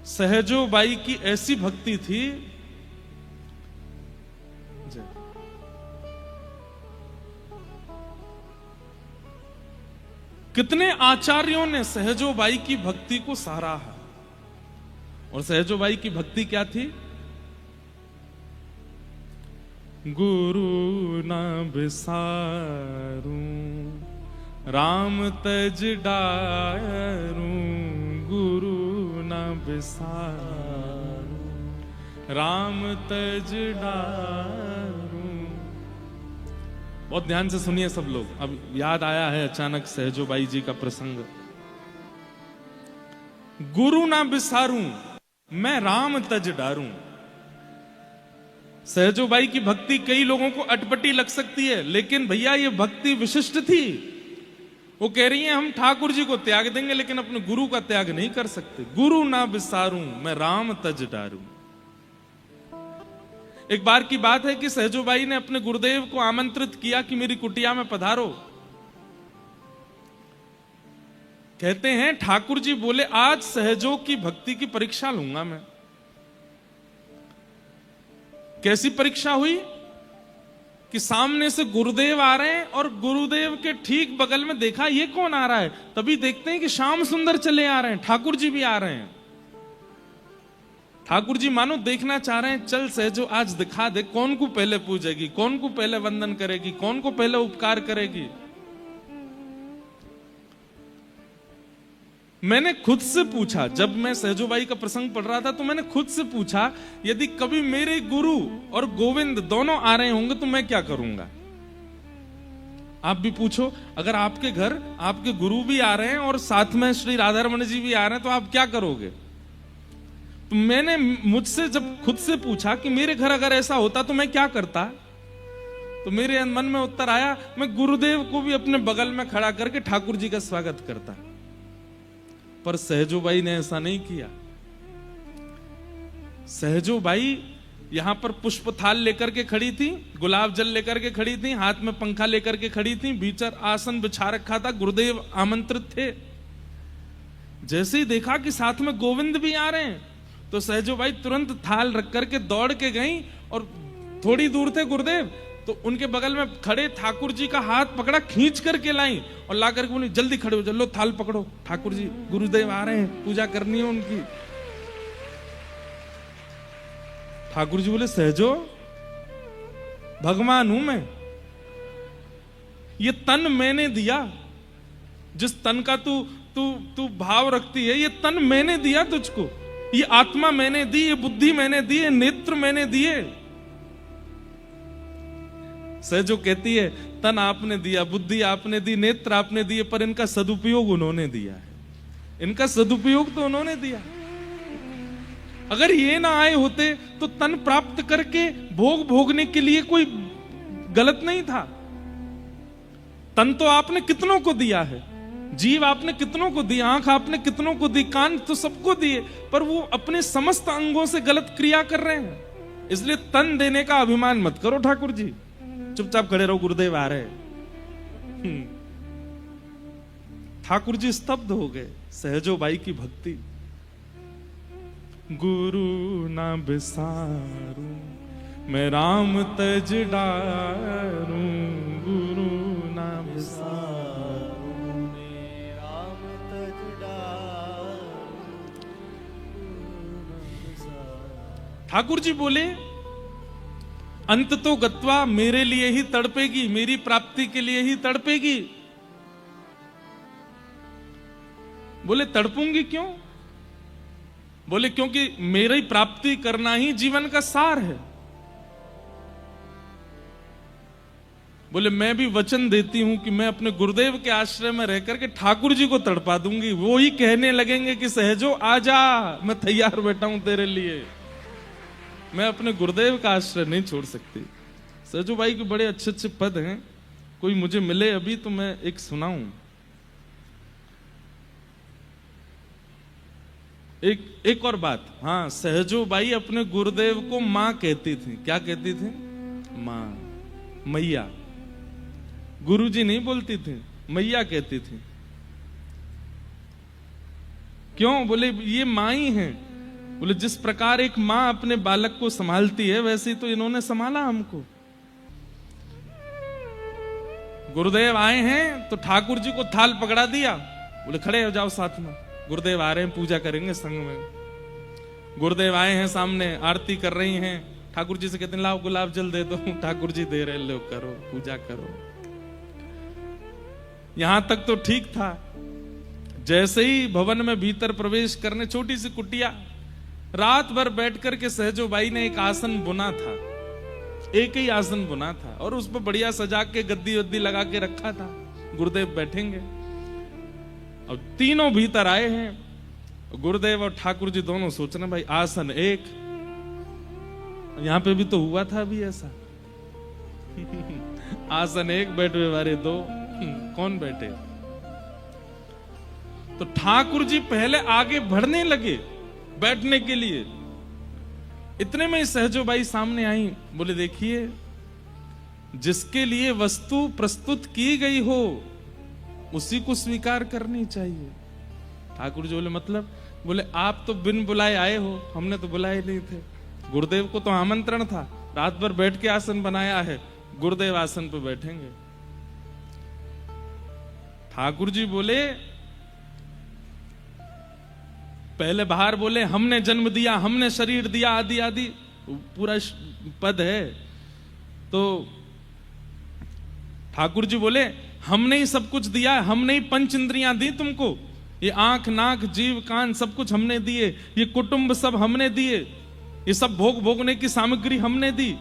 Sahajo by की ऐसी भक्ति थी। कितने आचार्यों ने सहजो बाई की भक्ति को सराहा। और सहजो बाई की भक्ति क्या थी? गुरु ना बिसारूं राम तज डारूं, गुरु ना बिसारूं राम तज डारूं। बहुत ध्यान से सुनिए सब लोग, अब याद आया है अचानक सहजो बाई जी का प्रसंग। गुरु ना बिसारूं मैं राम तज डारूं। सहजो बाई की भक्ति कई लोगों को अटपटी लग सकती है, लेकिन भैया ये भक्ति विशिष्ट थी। वो कह रही हैं हम ठाकुर जी को त्याग देंगे लेकिन अपने गुरु का त्याग नहीं कर सकते। गुरु ना बिसारूं मैं राम तज डारूं। एक बार की बात है कि सहजो बाई ने अपने गुरुदेव को आमंत्रित किया कि मेरी कुटिया में पधारो। कहते हैं ठाकुर जी बोले आज सहजो की भक्ति की परीक्षा लूंगा मैं। कैसी परीक्षा हुई कि सामने से गुरुदेव आ रहे हैं और गुरुदेव के ठीक बगल में देखा ये कौन आ रहा है, तभी देखते हैं कि श्याम सुंदर चले आ रहे हैं, ठाकुर जी भी आ रहे हैं। ठाकुर जी मानो देखना चाह रहे हैं, चल सहजो आज दिखा दे कौन को पहले पूजेगी, कौन को पहले वंदन करेगी, कौन को पहले उपकार करेगी। मैंने खुद से पूछा, जब मैं सहजो बाई का प्रसंग पढ़ रहा था तो मैंने खुद से पूछा यदि कभी मेरे गुरु और गोविंद दोनों आ रहे होंगे तो मैं क्या करूंगा। आप भी पूछो, अगर आपके घर आपके गुरु भी आ रहे हैं और साथ में श्री राधारमण जी भी आ रहे हैं तो आप क्या करोगे। तो मैंने मुझसे जब खुद से पूछा कि मेरे घर अगर ऐसा होता तो मैं क्या करता, तो मेरे मन में उत्तर आया मैं गुरुदेव को भी अपने बगल में खड़ा करके ठाकुर जी का स्वागत करता। पर सहजो बाई ने ऐसा नहीं किया। सहजो बाई यहां पर पुष्प थाल लेकर के खड़ी थी, गुलाब जल लेकर के खड़ी थी, हाथ में पंखा लेकर के खड़ी थी, भीतर आसन बिछा रखा था, गुरुदेव आमंत्रित थे। जैसे ही देखा कि साथ में गोविंद भी आ रहे हैं तो सहजो बाई तुरंत थाल रख करके दौड़ के गई और थोड़ी दूर थे गुरुदेव तो उनके बगल में खड़े ठाकुर जी का हाथ पकड़ा, खींच करके लाई और ला करके बोली जल्दी खड़े हो, चलो थाल पकड़ो, ठाकुर जी गुरुदेव आ रहे हैं, पूजा करनी है उनकी। ठाकुर जी बोले सहजो भगवान हूं मैं, ये तन मैंने दिया, जिस तन का तू तू तू भाव रखती है ये तन मैंने दिया तुझको, ये आत्मा मैंने दी, ये बुद्धि मैंने दी, ये नेत्र मैंने दिए। सहजो कहती है तन आपने दिया, बुद्धि आपने दी, नेत्र आपने दिए, पर इनका सदुपयोग उन्होंने दिया है, इनका सदुपयोग तो उन्होंने दिया। अगर ये ना आए होते तो तन प्राप्त करके भोग भोगने के लिए कोई गलत नहीं था। तन तो आपने कितनों को दिया है, जीव आपने कितनों को दी, आंख आपने कितनों को दी, कान तो सबको दिए, पर वो अपने समस्त अंगों से गलत क्रिया कर रहे हैं। इसलिए तन देने का अभिमान मत करो ठाकुर जी, चुपचाप खड़े रहो, गुरुदेव आ रहे हैं। ठाकुर जी स्तब्ध हो गए। सहजो बाई की भक्ति। गुरु ना बिसारूं मैं राम तज डारूं, गुरु ना बिसारूं मैं राम तज डारूं। ठाकुर जी बोले अंत तो गत्वा मेरे लिए ही तड़पेगी, मेरी प्राप्ति के लिए ही तड़पेगी। बोले तड़पूंगी क्यों? बोले क्योंकि मेरी प्राप्ति करना ही जीवन का सार है। बोले मैं भी वचन देती हूं कि मैं अपने गुरुदेव के आश्रय में रहकर के ठाकुर जी को तड़पा दूंगी। वो ही कहने लगेंगे कि सहजो आजा, मैं तैयार बैठा हूं तेरे लिए, मैं अपने गुरुदेव का आश्रय नहीं छोड़ सकती। सहजो बाई के बड़े अच्छे अच्छे पद हैं, कोई मुझे मिले अभी तो मैं एक सुनाऊं। एक और बात, हाँ, सहजो बाई अपने गुरुदेव को मां कहती थी। क्या कहती थी? मां, मैया। गुरुजी नहीं बोलती थी, मैया कहती थी। क्यों? बोले ये मां ही हैं। बोले जिस प्रकार एक माँ अपने बालक को संभालती है वैसे ही तो इन्होंने संभाला हमको। गुरुदेव आए हैं तो ठाकुर जी को थाल पकड़ा दिया, बोले खड़े हो जाओ साथ में। गुरुदेव आ रहे हैं, पूजा करेंगे संग में। गुरुदेव आए हैं, सामने आरती कर रही हैं। ठाकुर जी से कहते हैं लाओ गुलाब जल दे दो। ठाकुर जी दे रहे, लो करो पूजा करो। यहां तक तो ठीक था। जैसे ही भवन में भीतर प्रवेश करने, छोटी सी कुटिया, रात भर बैठ करके सहजोबाई ने एक आसन बुना था, एक ही आसन बुना था और उस पर बढ़िया सजा के गद्दी वद्दी लगा के रखा था। गुरुदेव बैठेंगे। अब तीनों भीतर आए हैं। गुरुदेव और ठाकुर जी दोनों सोच रहे भाई आसन एक, यहां पे भी तो हुआ था अभी ऐसा। आसन एक, बैठे वाले दो, कौन बैठे? तो ठाकुर जी पहले आगे बढ़ने लगे बैठने के लिए। इतने में सहजोबाई सामने आई, बोले देखिए जिसके लिए वस्तु प्रस्तुत की गई हो उसी को स्वीकार करनी चाहिए। ठाकुर जी बोले मतलब? बोले आप तो बिन बुलाए आए हो, हमने तो बुलाए नहीं थे। गुरुदेव को तो आमंत्रण था, रात भर बैठ के आसन बनाया है, गुरुदेव आसन पे बैठेंगे। ठाकुर जी बोले पहले बाहर बोले हमने जन्म दिया, हमने शरीर दिया, आदि आदि पूरा पद है। तो ठाकुर जी बोले हमने ही सब कुछ दिया है, हमने ही पंच इंद्रियां दी तुमको, ये आंख नाक जीव कान सब कुछ हमने दिए, ये कुटुंब सब हमने दिए, ये सब भोग भोगने की सामग्री हमने दी,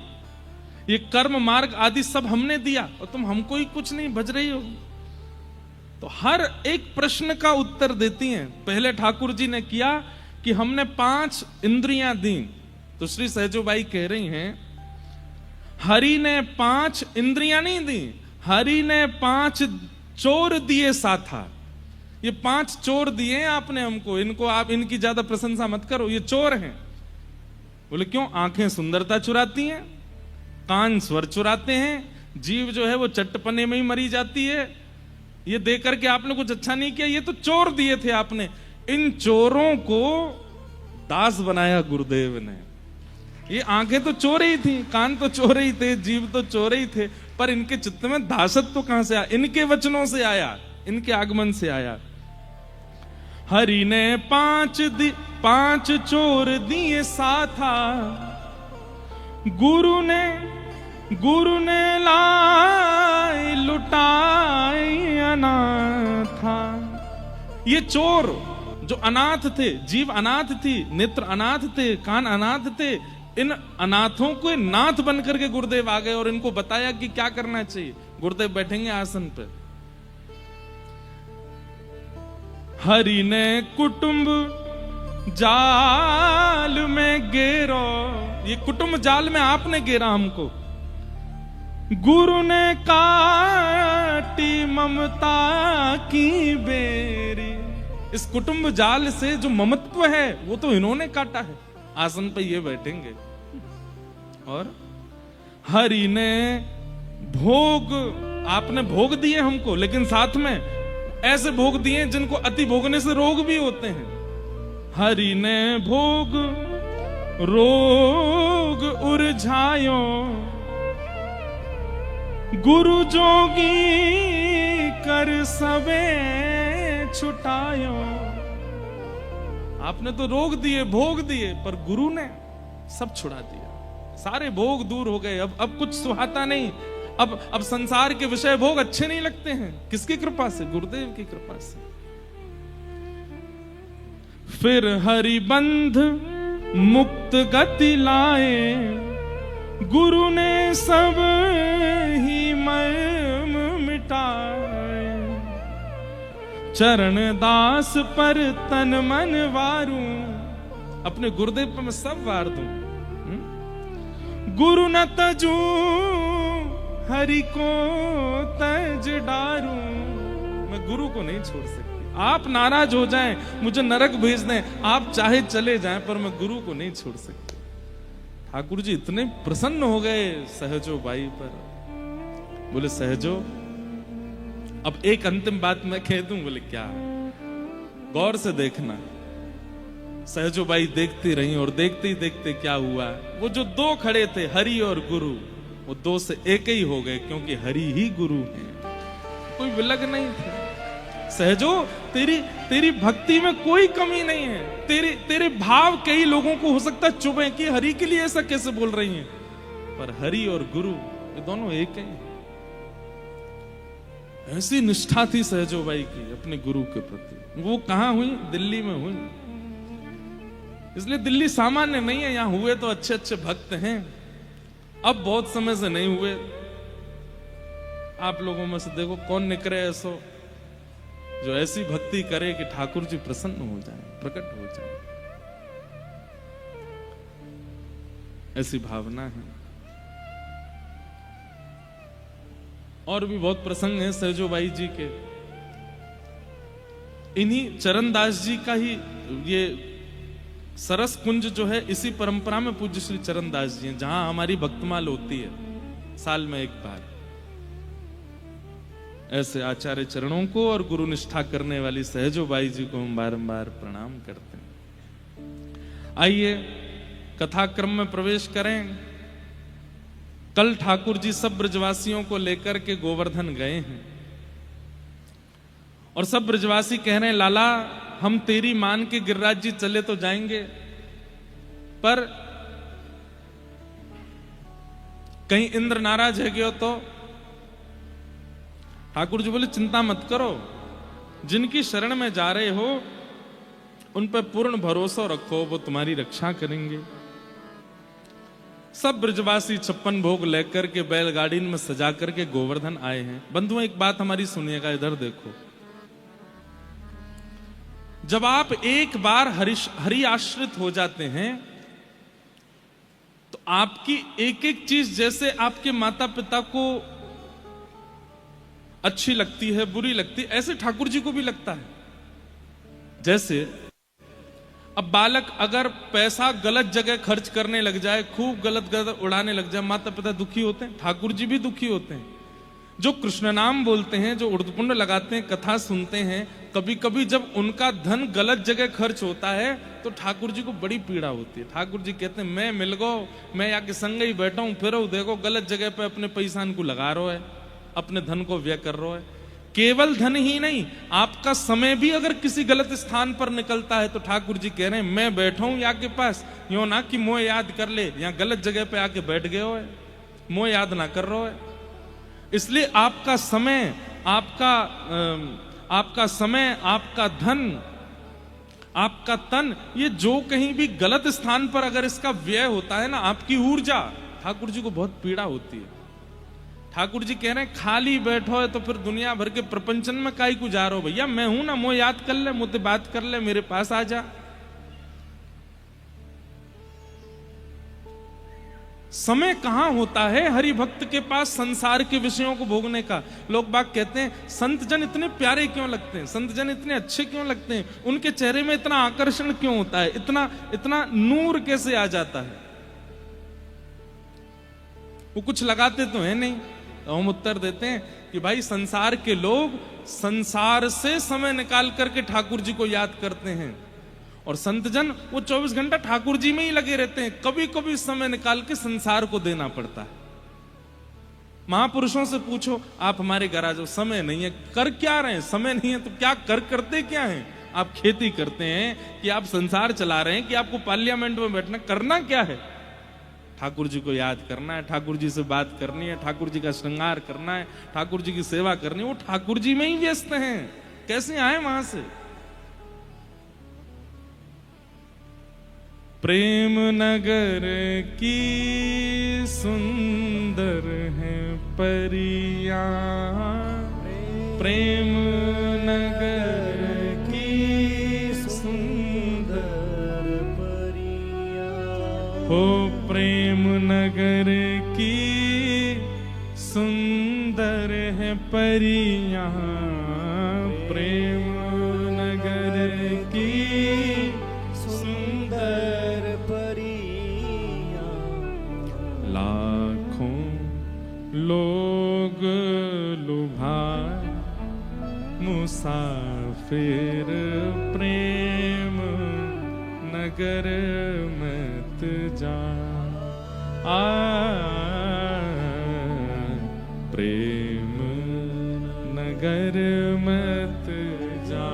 ये कर्म मार्ग आदि सब हमने दिया और तुम हमको ही कुछ नहीं भज रही हो। तो हर एक प्रश्न का उत्तर देती हैं। पहले ठाकुर जी ने किया कि हमने 5 इंद्रियां दी। तो श्री सहजोबाई कह रही हैं हरि ने 5 इंद्रियां नहीं दी, हरि ने 5 चोर दिए साथा। ये 5 चोर दिए आपने हमको, इनको आप इनकी ज्यादा प्रशंसा मत करो, ये चोर हैं। बोले क्यों? आंखें सुंदरता चुराती हैं, कान स्वर चुराते हैं, जीव जो है वो चट्टपने में ही मरी जाती है। ये देख करके आपने कुछ अच्छा नहीं किया, ये तो चोर दिए थे आपने। इन चोरों को दास बनाया गुरुदेव ने। ये आंखें तो चोर ही थी, कान तो चोर ही थे, जीव तो चोर ही थे, पर इनके चित्त में दासत्व तो कहां से आया? इनके वचनों से आया, इनके आगमन से आया। हरि ने 5 चोर दिए साथा, गुरु ने लाई लुटाई अनाथा। ये चोर जो अनाथ थे, जीव अनाथ थी, नेत्र अनाथ थे, कान अनाथ थे, इन अनाथों को नाथ बन करके गुरुदेव आ गए और इनको बताया कि क्या करना चाहिए। गुरुदेव बैठेंगे आसन पे। हरि ने कुटुंब जाल में घेरो, ये कुटुंब जाल में आपने घेरा हमको। गुरु ने काटी ममता की बेरी, इस कुटुंब जाल से जो ममत्व है वो तो इन्होंने काटा है। आसन पे ये बैठेंगे। और हरि ने भोग, आपने भोग दिए हमको, लेकिन साथ में ऐसे भोग दिए जिनको अति भोगने से रोग भी होते हैं। हरि ने भोग रोग उरझायो, गुरु जोगी कर सबे छुटायो। आपने तो रोग दिए, भोग दिए, पर गुरु ने सब छुड़ा दिया। सारे भोग दूर हो गए। अब कुछ सुहाता नहीं। अब संसार के विषय भोग अच्छे नहीं लगते हैं। किसकी कृपा से? गुरुदेव की कृपा से। फिर हरिबंध मुक्त गति लाए, गुरु ने सब ही मर्म मिटाए। चरण दास पर तन मन वारूं, अपने गुरुदेव पर मैं सब वार दूं। गुरु न तजू हरि को तज डारूं, मैं गुरु को नहीं छोड़ सकती। आप नाराज हो जाएं, मुझे नरक भेज दें, आप चाहे चले जाएं, पर मैं गुरु को नहीं छोड़ सकती। ठाकुर जी इतने प्रसन्न हो गए सहजो बाई पर। बोले सहजो, अब एक अंतिम बात मैं कह दूं। बोले क्या? गौर से देखना। सहजोबाई देखती रही और देखते ही देखते क्या हुआ, वो जो दो खड़े थे हरि और गुरु, वो दो से एक ही हो गए, क्योंकि हरि ही गुरु है, कोई विलग नहीं थे। सहजो, तेरी भक्ति में कोई कमी नहीं है। तेरे भाव कई लोगों को हो सकता है चुभे कि हरि के लिए ऐसा कैसे बोल रही हैं, पर हरि और गुरु ये दोनों एक ही। ऐसी निष्ठा थी सहजोबाई की अपने गुरु के प्रति। वो कहां हुई? दिल्ली में हुई। इसलिए दिल्ली सामान्य नहीं है, यहां हुए तो अच्छे अच्छे भक्त हैं, अब बहुत समय से नहीं हुए। आप लोगों में से देखो कौन निकले ऐसो जो ऐसी भक्ति करे कि ठाकुर जी प्रसन्न हो जाए, प्रकट हो जाए। ऐसी भावना है। और भी बहुत प्रसंग हैं सहजोबाई जी के। इन्हीं चरणदास जी का ही ये सरस कुंज जो है, इसी परंपरा में पूज्य श्री चरणदास जी हैं, जहां हमारी भक्तमाल होती है साल में एक बार। ऐसे आचार्य चरणों को और गुरु निष्ठा करने वाली सहजोबाई जी को हम बारंबार प्रणाम करते हैं। आइए कथा क्रम में प्रवेश करें। कल ठाकुर जी सब ब्रजवासियों को लेकर के गोवर्धन गए हैं और सब ब्रजवासी कह रहे हैं, लाला हम तेरी मान के गिरिराज जी चले तो जाएंगे, पर कहीं इंद्र नाराज है गयो तो? ठाकुर जी बोले चिंता मत करो, जिनकी शरण में जा रहे हो उन पर पूर्ण भरोसा रखो, वो तुम्हारी रक्षा करेंगे। सब ब्रजवासी 56 भोग लेकर के बैलगाड़ी में सजा करके गोवर्धन आए हैं। बंधुओं एक बात हमारी सुनिएगा, इधर देखो। जब आप एक बार हरि आश्रित हो जाते हैं तो आपकी एक एक चीज जैसे आपके माता पिता को अच्छी लगती है, बुरी लगती है, ऐसे ठाकुर जी को भी लगता है। जैसे अब बालक अगर पैसा गलत जगह खर्च करने लग जाए, खूब गलत गलत उड़ाने लग जाए, माता पिता दुखी होते हैं, ठाकुर जी भी दुखी होते हैं। जो कृष्ण नाम बोलते हैं, जो उर्दपुंड लगाते हैं, कथा सुनते हैं, कभी कभी जब उनका धन गलत जगह खर्च होता है तो ठाकुर जी को बड़ी पीड़ा होती है। ठाकुर जी कहते हैं मैं मिल गो, मैं या के संग ही बैठा हूं, फिर देखो गलत जगह पे अपने पैसा को लगा रहा है, अपने धन को व्यय कर रहा है। केवल धन ही नहीं, आपका समय भी अगर किसी गलत स्थान पर निकलता है तो ठाकुर जी कह रहे हैं मैं बैठा हूं या के पास, यो ना कि मोह याद कर ले, या गलत जगह पे आके बैठ गए हो, मोह याद ना कर रहा है। इसलिए आपका समय, आपका धन, आपका तन, ये जो कहीं भी गलत स्थान पर अगर इसका व्यय होता है ना, आपकी ऊर्जा, ठाकुर जी को बहुत पीड़ा होती है। ठाकुर जी कह रहे हैं खाली बैठो है तो फिर दुनिया भर के प्रपंचन में काई को जा रहे हो भैया, मैं हूं ना, मोह याद कर ले, मुझसे बात कर ले, मेरे पास आ जा। समय कहां होता है हरि भक्त के पास संसार के विषयों को भोगने का। लोग बाग कहते हैं संत जन इतने प्यारे क्यों लगते हैं, संत जन इतने अच्छे क्यों लगते हैं, उनके चेहरे में इतना आकर्षण क्यों होता है, इतना नूर कैसे आ जाता है। वो कुछ लगाते तो है नहीं, तो हम उत्तर देते हैं कि भाई संसार के लोग संसार से समय निकाल करके ठाकुर जी को याद करते हैं, और संत जन वो 24 घंटा ठाकुर जी में ही लगे रहते हैं। कभी कभी समय निकाल के संसार को देना पड़ता है। महापुरुषों से पूछो, आप हमारे घर आ जाओ, समय नहीं है, कर क्या रहे हैं, समय नहीं है तो क्या करते क्या हैं? आप खेती करते हैं कि आप संसार चला रहे हैं कि आपको पार्लियामेंट में बैठना, करना क्या है? ठाकुर जी को याद करना है, ठाकुर जी से बात करनी है, ठाकुर जी का श्रृंगार करना है, ठाकुर जी की सेवा करनी है। वो ठाकुर जी में ही व्यस्त हैं, कैसे आए वहां से? प्रेम नगर की सुंदर है परिया, प्रेम नगर की सुंदर परिया, हो प्रेम नगर की सुंदर है परिया, प्रेम नगर की सुंदर परिया, लाखों लोग लुभाए मुसाफिर प्रेम नगर मत जा, प्रेम नगर मत जा,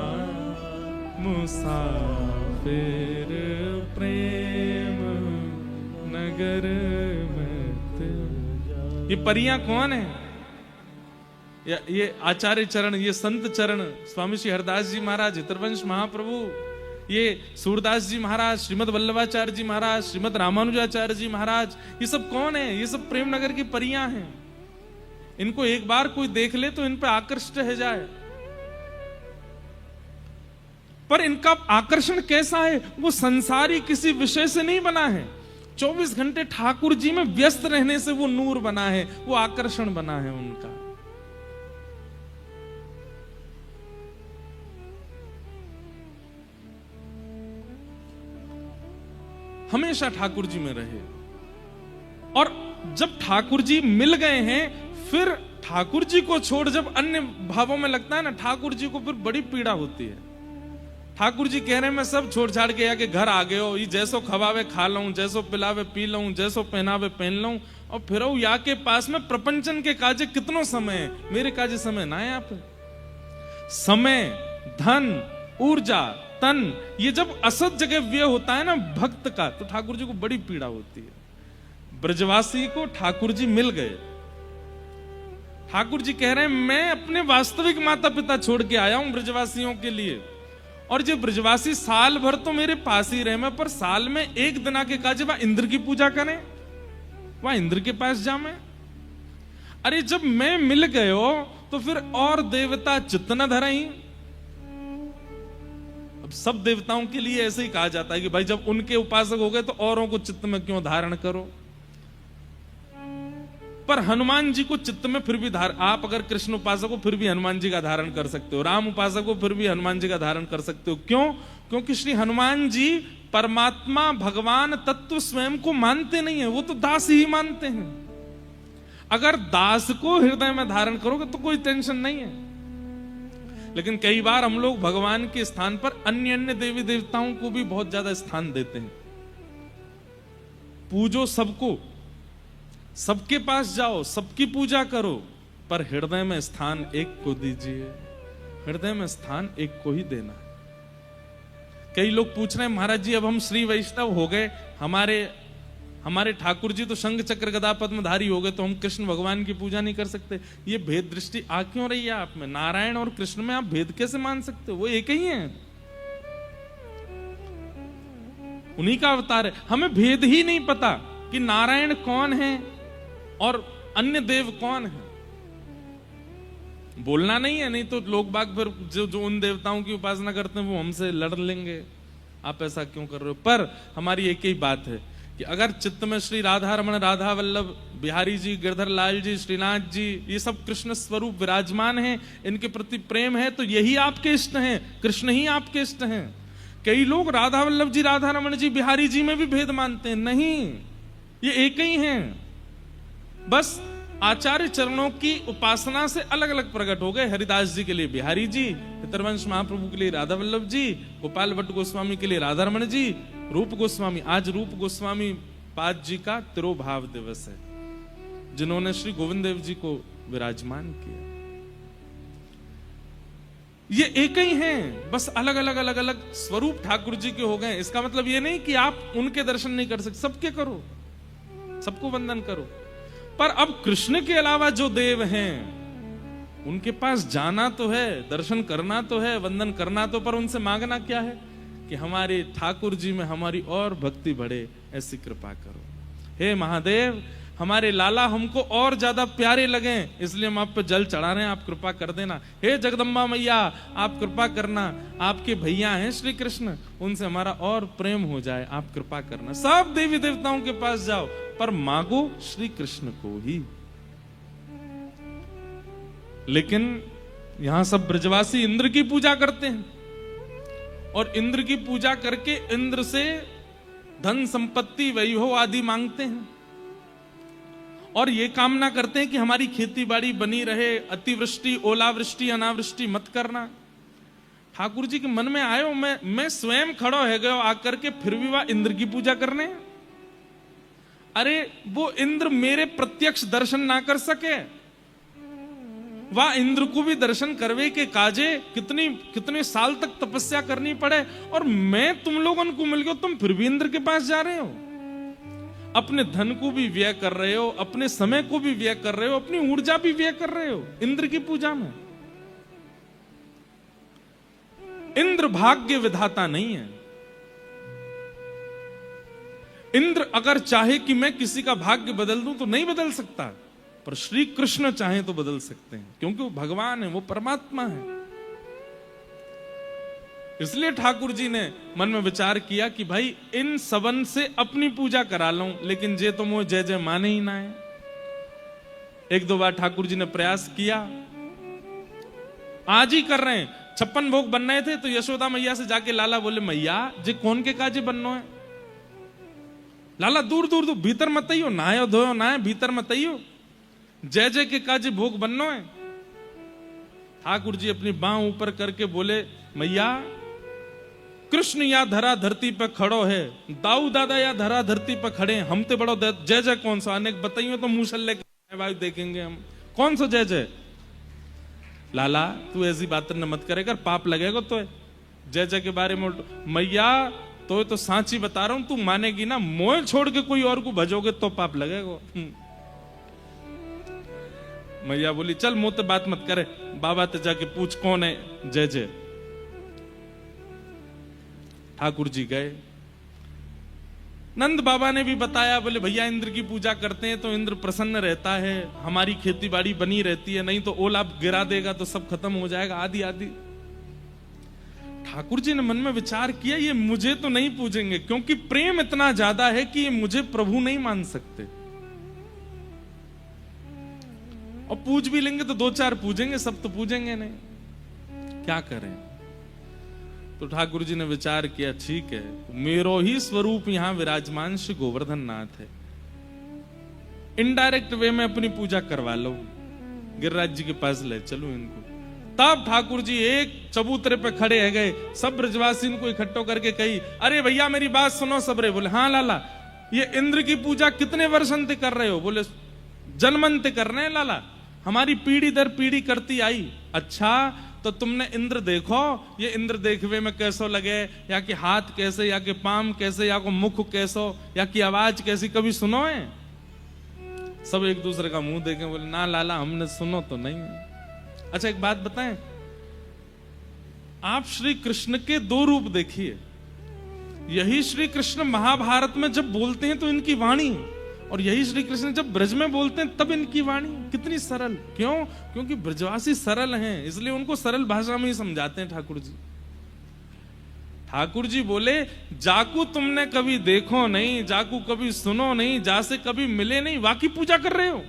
मुसाफिर प्रेम नगर मत जा। ये परियां कौन है? ये आचार्य चरण, ये संत चरण, स्वामी श्री हरदास जी महाराज, हितरवंश महाप्रभु, ये सूरदास जी महाराज, श्रीमद वल्लभाचार्य जी महाराज, श्रीमद रामानुजाचार्य जी महाराज, ये सब कौन है? ये सब प्रेम नगर की परियां हैं। इनको एक बार कोई देख ले तो इन पर आकृष्ट है जाए। पर इनका आकर्षण कैसा है? वो संसारी किसी विषय से नहीं बना है, 24 घंटे ठाकुर जी में व्यस्त रहने से वो नूर बना है, वो आकर्षण बना है उनका। हमेशा ठाकुर जी में रहे। और जब ठाकुर जी मिल गए हैं, फिर ठाकुर जी को छोड़ जब अन्य भावों में लगता है ना, ठाकुर जी को फिर बड़ी पीड़ा होती है। ठाकुर जी कह रहे हैं मैं सब छोड़ छाड़ के आके घर आ गए हो, ये जैसो खवावे खा लऊं, जैसो पिलावे पी लऊं, जैसो पहनावे पहन लऊं, और फिर या के पास में प्रपंचन के काजे कितनो समय है, मेरे काजे समय ना है। आप समय, धन, ऊर्जा, तन, ये जब असत जगह व्यय होता है ना भक्त का, तो ठाकुर जी को बड़ी पीड़ा होती है। ब्रजवासी को ठाकुर जी मिल गए। ठाकुर जी कह रहे हैं मैं अपने वास्तविक माता पिता छोड़ के आया हूं ब्रजवासियों के लिए, और जो ब्रजवासी साल भर तो मेरे पास ही रहे, मैं पर साल में एक दिन आके काजे वह इंद्र की पूजा करें, वह इंद्र के पास जामे। अरे जब मैं मिल गयो तो फिर और देवता चित्त न धरई। अब सब देवताओं के लिए ऐसे ही कहा जाता है कि भाई जब उनके उपासक हो गए तो औरों को चित्त में क्यों धारण करो। पर हनुमान जी को चित्त में फिर भी आप अगर कृष्ण उपासक हो फिर भी हनुमान जी का धारण कर सकते हो, राम उपासक हो फिर भी हनुमान जी का धारण कर सकते हो। क्यों? क्योंकि श्री हनुमान जी परमात्मा भगवान तत्व स्वयं को मानते नहीं है, वो तो दास ही मानते हैं। अगर दास को हृदय में धारण करोगे तो कोई टेंशन नहीं है। लेकिन कई बार हम लोग भगवान के स्थान पर अन्य अन्य देवी देवताओं को भी बहुत ज्यादा स्थान देते हैं। पूजो सबको, सबके पास जाओ, सबकी पूजा करो, पर हृदय में स्थान एक को दीजिए। हृदय में स्थान एक को ही देना। कई लोग पूछ रहे हैं महाराज जी अब हम श्री वैष्णव हो गए, हमारे ठाकुर जी तो शंख चक्र गदा पद्मधारी हो गए, तो हम कृष्ण भगवान की पूजा नहीं कर सकते। ये भेद दृष्टि आ क्यों रही है आप में? नारायण और कृष्ण में आप भेद कैसे मान सकते हो? वो एक ही हैं, उन्हीं का अवतार है। हमें भेद ही नहीं पता कि नारायण कौन है और अन्य देव कौन है। बोलना नहीं है, नहीं तो लोग बाग फिर जो उन देवताओं की उपासना करते हैं वो हमसे लड़ लेंगे, आप ऐसा क्यों कर रहे हो। पर हमारी एक ही बात है कि अगर चित्त में श्री राधा रमण, राधा वल्लभ, बिहारी जी, गिरधर लाल जी, श्रीनाथ जी, ये सब कृष्ण स्वरूप विराजमान हैं, इनके प्रति प्रेम है, तो यही आपके इष्ट हैं, कृष्ण ही आपके इष्ट हैं। कई लोग राधा वल्लभ जी, राधा रमण जी, बिहारी जी में भी भेद मानते हैं। नहीं, ये एक ही हैं, बस आचार्य चरणों की उपासना से अलग अलग प्रकट हो गए। हरिदास जी के लिए बिहारी जी, हितरवंश महाप्रभु के लिए राधा वल्लभ जी, गोपाल भट्ट गोस्वामी के लिए राधा रमण जी, रूप गोस्वामी, आज रूप गोस्वामी पाद जी का तिरोभाव दिवस है, जिन्होंने श्री गोविंद देव जी को विराजमान किया। ये एक ही हैं, बस अलग अलग अलग अलग स्वरूप ठाकुर जी के हो गए। इसका मतलब ये नहीं कि आप उनके दर्शन नहीं कर सकते, सबके करो, सबको वंदन करो। पर अब कृष्ण के अलावा जो देव हैं उनके पास जाना तो है, दर्शन करना तो है, वंदन करना तो, पर उनसे मांगना क्या है कि हमारे ठाकुर जी में हमारी और भक्ति बढ़े, ऐसी कृपा करो। हे महादेव, हमारे लाला हमको और ज्यादा प्यारे लगे, इसलिए हम आप पे जल चढ़ा रहे हैं, आप कृपा कर देना। हे जगदम्बा मैया, आप कृपा करना, आपके भैया हैं श्री कृष्ण, उनसे हमारा और प्रेम हो जाए, आप कृपा करना। सब देवी देवताओं के पास जाओ, पर मांगो श्री कृष्ण को ही। लेकिन यहां सब ब्रजवासी इंद्र की पूजा करते हैं, और इंद्र की पूजा करके इंद्र से धन संपत्ति वैभव आदि मांगते हैं, और ये कामना करते हैं कि हमारी खेती बाड़ी बनी रहे, अतिवृष्टि, ओलावृष्टि, अनावृष्टि मत करना। ठाकुर जी के मन में आयो, मैं स्वयं खड़ो है गयो आकर के, फिर भी वह इंद्र की पूजा करने। अरे वो इंद्र मेरे प्रत्यक्ष दर्शन ना कर सके, वह इंद्र को भी दर्शन करवे के काजे कितने साल तक तपस्या करनी पड़े, और मैं तुम लोगों को मिल गया, तुम फिर भी इंद्र के पास जा रहे हो। अपने धन को भी व्यय कर रहे हो, अपने समय को भी व्यय कर रहे हो, अपनी ऊर्जा भी व्यय कर रहे हो इंद्र की पूजा में। इंद्र भाग्य विधाता नहीं है। इंद्र अगर चाहे कि मैं किसी का भाग्य बदल दूं तो नहीं बदल सकता, पर श्री कृष्ण चाहे तो बदल सकते हैं, क्योंकि वो भगवान है, वो परमात्मा है। इसलिए ठाकुर जी ने मन में विचार किया कि भाई इन सबन से अपनी पूजा करा लूं, लेकिन जे तो मुझे जय जय माने ही ना है। एक दो बार ठाकुर जी ने प्रयास किया, आज ही कर रहे हैं, 56 भोग बन रहे थे, तो यशोदा मैया से जाके लाला बोले, मैया जे कौन के काजे बननो है? लाला दूर दूर दूर, भीतर मत आइयो, नहायो धोयो ना है, भीतर मत आइयो, जय जय के काजे भोग बननो है। ठाकुर जी अपनी बांह ऊपर करके बोले, मैया कृष्ण या धरा धरती पर खड़ो है, दाऊ दादा या धरा धरती पर खड़े, हम ते बड़ो जय जय कौन सा? अनेक बताइयो तो मूसल्ले के देखेंगे हम, कौन सा जय जय? लाला तू ऐसी बात न मत करेगा, पाप लगेगा तो जय जय के बारे में। मैया तो सांची बता रहा हूं, तू मानेगी ना, मोह छोड़ के कोई और को भजोगे तो पाप लगेगा। मैया बोली, चल मुंह तो बात मत करे, बाबा ते जाके पूछ कौन है जय जय। ठाकुर जी गए, नंद बाबा ने भी बताया, बोले भैया इंद्र की पूजा करते हैं तो इंद्र प्रसन्न रहता है, हमारी खेती बाड़ी बनी रहती है, नहीं तो ओला गिरा देगा तो सब खत्म हो जाएगा, आदि आदि। ठाकुर जी ने मन में विचार किया, ये मुझे तो नहीं पूजेंगे, क्योंकि प्रेम इतना ज्यादा है कि ये मुझे प्रभु नहीं मान सकते, और पूज भी लेंगे तो 2-4 पूजेंगे, सब तो पूजेंगे नहीं, क्या करें? तो ठाकुर जी ने विचार किया, ठीक है, मेरो ही स्वरूप यहां विराजमान श्री गोवर्धन नाथ है, इनडायरेक्ट वे में अपनी पूजा करवा लो, गिरिराज जी के पास ले चलो इनको। तब ठाकुर जी एक चबूतरे पे खड़े है गए, सब ब्रजवासी इनको इकट्ठो करके कही, अरे भैया मेरी बात सुनो सबरे। बोले हाँ लाला, ये इंद्र की पूजा कितने वर्षन से कर रहे हो? बोले जन्मंत कर रहे हैं लाला, हमारी पीढ़ी दर पीढ़ी करती आई। अच्छा तो तुमने इंद्र देखो, ये इंद्र देखवे में कैसो लगे, या कि हाथ कैसे, या कि पाम कैसे, या को मुख कैसो, या कि आवाज कैसी, कभी सुनो है? सब एक दूसरे का मुंह देखें, बोले ना लाला हमने सुनो तो नहीं। अच्छा एक बात बताएं, आप श्री कृष्ण के 2 रूप देखिए, यही श्री कृष्ण महाभारत में जब बोलते हैं तो इनकी वाणी, और यही श्री कृष्ण जब ब्रज में बोलते हैं तब इनकी वाणी कितनी सरल। क्यों? क्योंकि ब्रजवासी सरल हैं, इसलिए उनको सरल भाषा में ही समझाते हैं ठाकुर जी। ठाकुर जी बोले, जाकू तुमने कभी देखो नहीं, जाकू कभी सुनो नहीं, जासे कभी मिले नहीं, वाकी पूजा कर रहे हो।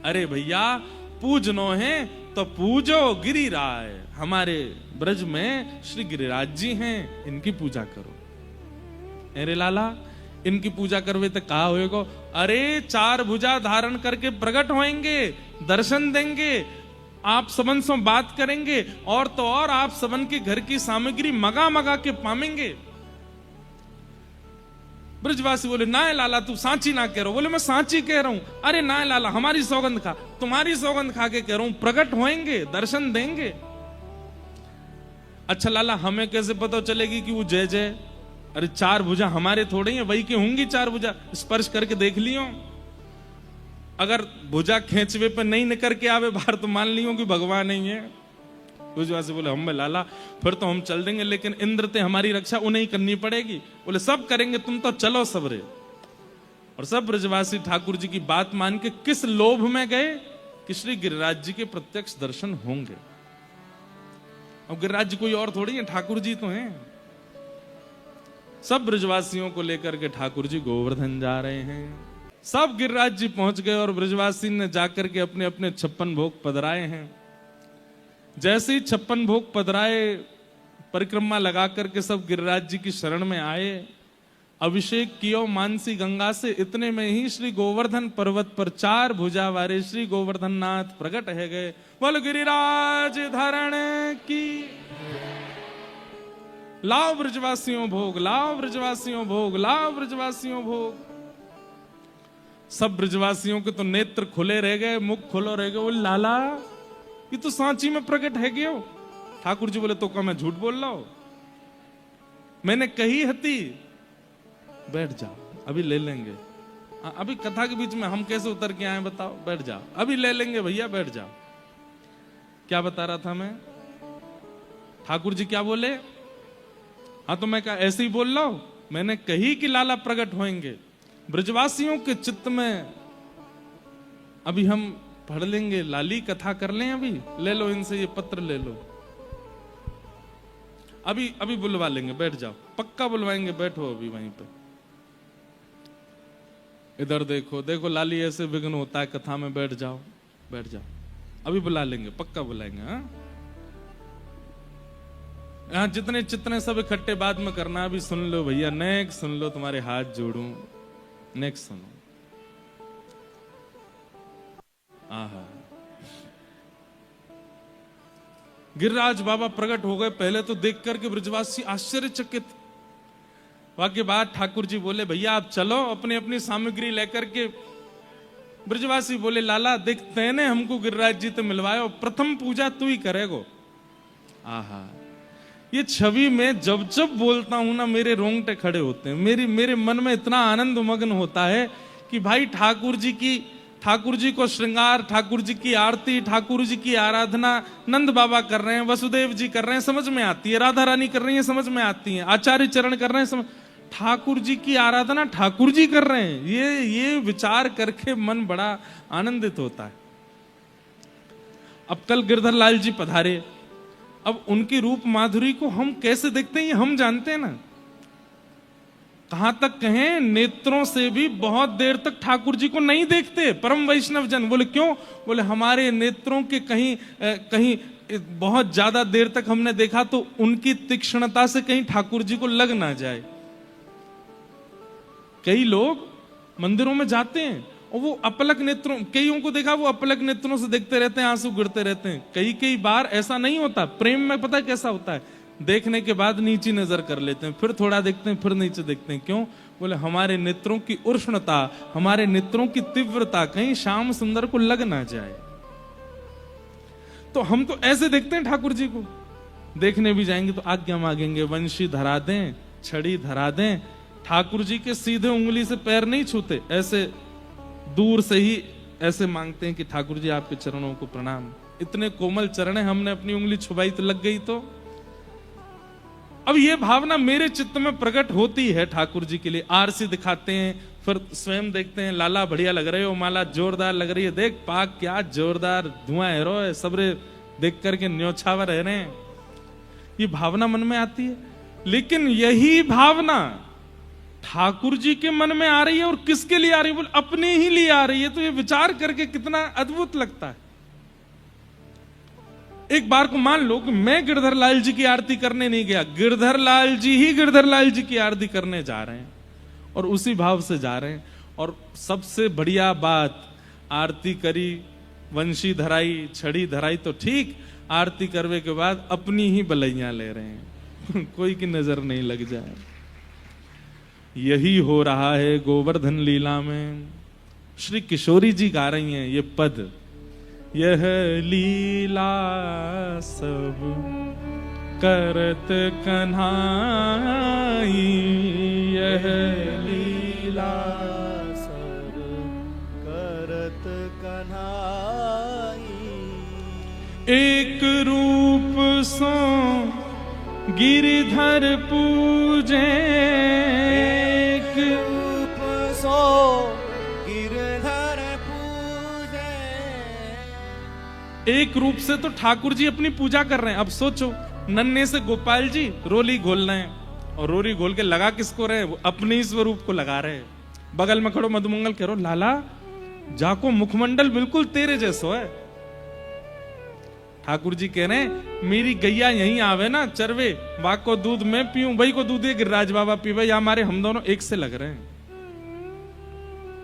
अरे भैया पूजनो है तो पूजो गिरिराज, हमारे ब्रज में श्री गिरिराज जी हैं, इनकी पूजा करो। अरे लाला इनकी पूजा करवे तो कहा होएगा? अरे 4 भुजा धारण करके प्रकट होएंगे, दर्शन देंगे, आप सबन से बात करेंगे, और तो और आप सबन के घर की सामग्री मगा मगा के पामेंगे। ब्रजवासी बोले ना लाला तू सांची ना कह रहा। बोले मैं सांची कह रहा हूं। अरे ना लाला हमारी सौगंध खा, तुम्हारी सौगंध खा के कह रहा हूं, प्रकट होएंगे, दर्शन देंगे। अच्छा लाला हमें कैसे पता चलेगी कि वो जय जय? अरे 4 भुजा हमारे थोड़े ही है, वही की होंगी 4 भुजा, स्पर्श करके देख लियो। अगर भुजा खेचवे पे नहीं निकल के आवे बाहर तो मान लियो कि भगवान नहीं है। ब्रजवासी बोले हम लाला फिर तो हम चल देंगे, लेकिन इंद्र ते हमारी रक्षा उन्हें ही करनी पड़ेगी। बोले सब करेंगे, तुम तो चलो सबरे। और सब ब्रजवासी ठाकुर जी की बात मान के किस लोभ में गए कि श्री गिरिराज जी के प्रत्यक्ष दर्शन होंगे। अब गिरिराज जी कोई और थोड़ी है, ठाकुर जी तो हैं। सब ब्रजवासियों को लेकर के ठाकुर जी गोवर्धन जा रहे हैं। सब गिरिराज जी पहुंच गए और ब्रजवासी ने जाकर के अपने अपने 56 भोग पधराए हैं। जैसे ही 56 भोग पधराए, परिक्रमा लगा करके सब गिरिराज जी की शरण में आए, अभिषेक कियो मानसी गंगा से। इतने में ही श्री गोवर्धन पर्वत पर 4 भुजा वाले श्री गोवर्धन नाथ प्रकट है गए। बोल गिरिराज धारण की लाओ ब्रजवासियों भोग, लाओ ब्रजवासियों भोग, लाओ ब्रजवासियों भोग। सब ब्रजवासियों के तो नेत्र खुले रह गए, मुख खुलो रह गए। बोले लाला ये तो सांची में प्रकट है गयो। ठाकुर जी बोले तो क्या मैं झूठ बोल रहा हूं? मैंने कही हती। बैठ जाओ, अभी ले लेंगे। अभी कथा के बीच में हम कैसे उतर के आए बताओ? बैठ जाओ, अभी ले लेंगे भैया, बैठ जाओ। क्या बता रहा था मैं? ठाकुर जी क्या बोले? हाँ तो मैं क्या ऐसे ही बोल रहा हूं? मैंने कही कि लाला प्रकट होंगे ब्रजवासियों के चित्त में। अभी हम पढ़ लेंगे, लाली कथा कर लें। अभी ले लो इनसे ये पत्र ले लो, अभी अभी बुलवा लेंगे, बैठ जाओ, पक्का बुलवाएंगे, बैठो अभी वहीं पे। इधर देखो, देखो लाली ऐसे विघ्न होता है कथा में, बैठ जाओ, बैठ जाओ, अभी बुला लेंगे, पक्का बुलाएंगे। हाँ यहाँ जितने सब इकट्ठे बाद में करना। अभी सुन लो भैया, नेक्स्ट सुन लो, तुम्हारे हाथ जोड़ूं, नेक्स्ट सुनो। आहा, गिरिराज बाबा प्रकट हो गए। पहले तो देख करके ब्रजवासी आश्चर्यचकित। वाक्य बाद ठाकुर जी बोले भैया आप चलो अपनी अपनी सामग्री लेकर के। ब्रजवासी बोले लाला देख तेने हमको गिरिराज जी तो मिलवाया, प्रथम पूजा तू ही करेगो। आहा, ये छवि में जब जब बोलता हूं ना मेरे रोंगटे खड़े होते हैं। मेरे मन में इतना आनंद मग्न होता है कि भाई ठाकुर जी को श्रृंगार, ठाकुर जी की आरती, ठाकुर जी की आराधना नंद बाबा कर रहे हैं, वसुदेव जी कर रहे हैं, समझ में आती है। राधा रानी कर रही है, समझ में आती है। आचार्य चरण कर रहे हैं, ठाकुर जी की आराधना ठाकुर जी कर रहे हैं। ये विचार करके मन बड़ा आनंदित होता है। अब कल गिरधर लाल जी पधारे। अब उनकी रूप माधुरी को हम कैसे देखते हैं ये हम जानते हैं ना। कहां तक कहें, नेत्रों से भी बहुत देर तक ठाकुर जी को नहीं देखते परम वैष्णव जन। बोले क्यों? बोले हमारे नेत्रों के कहीं बहुत ज्यादा देर तक हमने देखा तो उनकी तीक्ष्णता से कहीं ठाकुर जी को लग ना जाए। कई लोग मंदिरों में जाते हैं और वो अपलक नेत्रों, कईयों को देखा वो अपलक नेत्रों से देखते रहते हैं, आंसू गिरते रहते हैं। कई बार ऐसा नहीं होता। प्रेम में पता है कैसा होता है? देखने के बाद नीची नजर कर लेते हैं, फिर थोड़ा देखते हैं, फिर नीचे देखते हैं। क्यों? बोले हमारे नेत्रों की उष्णता, हमारे नेत्रों की तीव्रता कहीं श्याम सुंदर को लग ना जाए। तो हम तो ऐसे देखते हैं ठाकुर जी को। देखने भी जाएंगे तो आज्ञा मांगेंगे, वंशी धरा दें, छड़ी धरा दें। ठाकुर जी के सीधे उंगली से पैर नहीं छूते, ऐसे दूर से ही ऐसे मांगते हैं कि ठाकुर जी आपके चरणों को प्रणाम। इतने कोमल चरण है, हमने अपनी उंगली छुपाई तो लग गई। तो अब ये भावना मेरे चित्त में प्रकट होती है ठाकुर जी के लिए। आरसी दिखाते हैं, फिर स्वयं देखते हैं, लाला बढ़िया लग रहे हो, माला जोरदार लग रही है, देख पाक क्या जोरदार धुआं हेरो है, सबरे देख करके न्योछावर रह रहे हैं। ये भावना मन में आती है। लेकिन यही भावना ठाकुर जी के मन में आ रही है और किसके लिए आ रही है? बोले अपने ही लिए आ रही है। तो ये विचार करके कितना अद्भुत लगता है। एक बार को मान लो कि मैं गिरधर लाल जी की आरती करने नहीं गया, गिरधर लाल जी ही गिरधर लाल जी की आरती करने जा रहे हैं और उसी भाव से जा रहे हैं। और सबसे बढ़िया बात, आरती करी, वंशी धराई, छड़ी धराई तो ठीक, आरती करने के बाद अपनी ही बलैया ले रहे हैं कोई की नजर नहीं लग जाए। यही हो रहा है गोवर्धन लीला में। श्री किशोरी जी गा रही हैं ये पद, यह लीला सब करत कन्हाई, यह लीला सब करत कन्हाई। एक रूप सो गिरिधर पूजे, एक रूप सो गिरधर पूजे। एक रूप से तो ठाकुर जी अपनी पूजा कर रहे हैं। अब सोचो, नन्हे से गोपाल जी रोली घोल रहे हैं और रोली घोल के लगा किसको रहे हैं? वो अपने ही स्वरूप को लगा रहे हैं। बगल में खड़ो मधुमंगल कह रो, लाला जाको मुखमंडल बिल्कुल तेरे जैसो है। ठाकुर जी कह रहे हैं मेरी गैया यहीं आवे ना चरवे, वाक को दूध मैं पीऊं, वही को दूध गिरिराज बाबा पीवे, या हमारे हम दोनों एक से लग रहे हैं।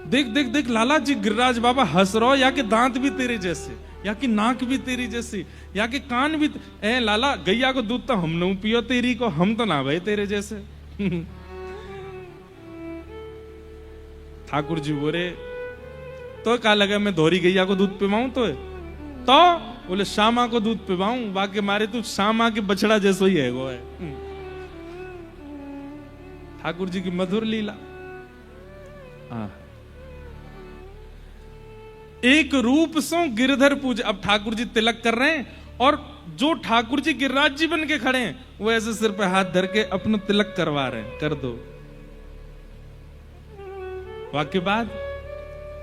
देख देख देख लाला जी गिरिराज बाबा हंस रहो, या के दांत भी तेरे जैसे, या की नाक भी तेरी जैसी, या के कान भी ए लाला गैया को दूध तो हम न पियो तेरी को, हम तो ना भाई तेरे जैसे। ठाकुर जी बोले तो क्या लगा मैं धोरी गैया को दूध पिवाऊं तो बोले श्यामा को दूध पिवाऊं, बाकी मारे तू श्यामा के बछड़ा जैसो ही है वो है। ठाकुर जी की मधुर लीला। एक रूप सो गिरधर पूज। अब ठाकुर जी तिलक कर रहे हैं और जो ठाकुर जी गिरिराज जी बन के खड़े हैं वो ऐसे सिर पे हाथ धर के अपना तिलक करवा रहे हैं, कर दो। वाक्य बाद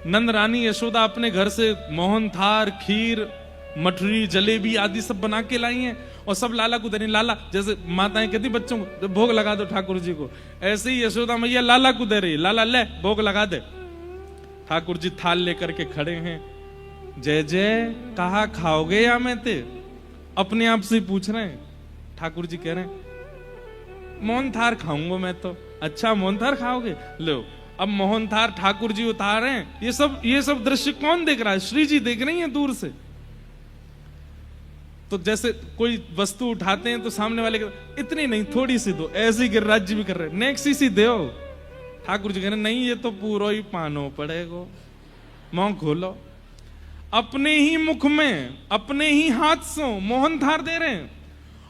नंद रानी यशोदा अपने घर से मोहन थार, खीर, मठरी, जलेबी आदि सब बना के लाई हैं और सब लाला को दे। लाला जैसे माताएं कहती बच्चों को भोग लगा दो ठाकुर जी को, ऐसे ही यशोदा मैया लाला को दे रही, लाला ले भोग लगा दे। ठाकुर जी थाल लेकर के खड़े हैं। जय जय कहा खाओगे या मैं ते? अपने आप से पूछ रहे हैं। ठाकुर जी कह रहे हैं मोहन थार खाऊंगा मैं तो। अच्छा मोहन थार खाओगे, लो। अब मोहन थार ठाकुर जी उतार रहे हैं। ये सब दृश्य कौन देख रहा है? श्री जी देख रही हैं दूर से। तो जैसे कोई वस्तु उठाते हैं तो सामने वाले इतनी नहीं थोड़ी सी दो, ऐसे ही गिरिराज जी भी कर रहे हैं, नेक्स्ट सी दो। ठाकुर जी कह रहे नहीं ये तो पूरा ही पानो पड़ेगा, मुंह खोलो। अपने ही मुख में अपने ही हाथ से मोहन थार दे रहे हैं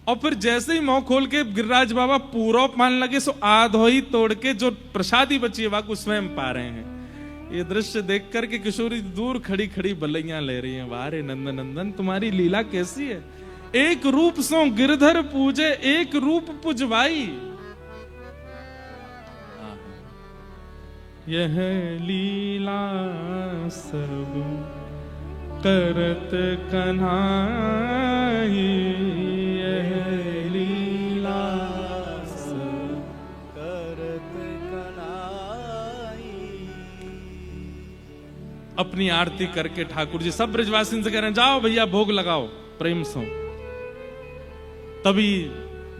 और फिर जैसे ही मुंह खोल के गिरिराज बाबा पूरा पान लगे सो आधो ही तोड़ के जो प्रसादी बची है वाको स्वयं पा रहे हैं। ये दृश्य देख करके किशोरी दूर खड़ी खड़ी बलैया ले रही हैं। वारे नंदन नंदन तुम्हारी लीला कैसी है। एक रूप सो गिरधर पूजे एक रूप पुजवाई। यह लीला सब करत कन्हाई, यह लीला सब करत कन्हाई। अपनी आरती करके ठाकुर जी सब ब्रजवासी से कह रहे हैं जाओ भैया भोग लगाओ प्रेम से। तभी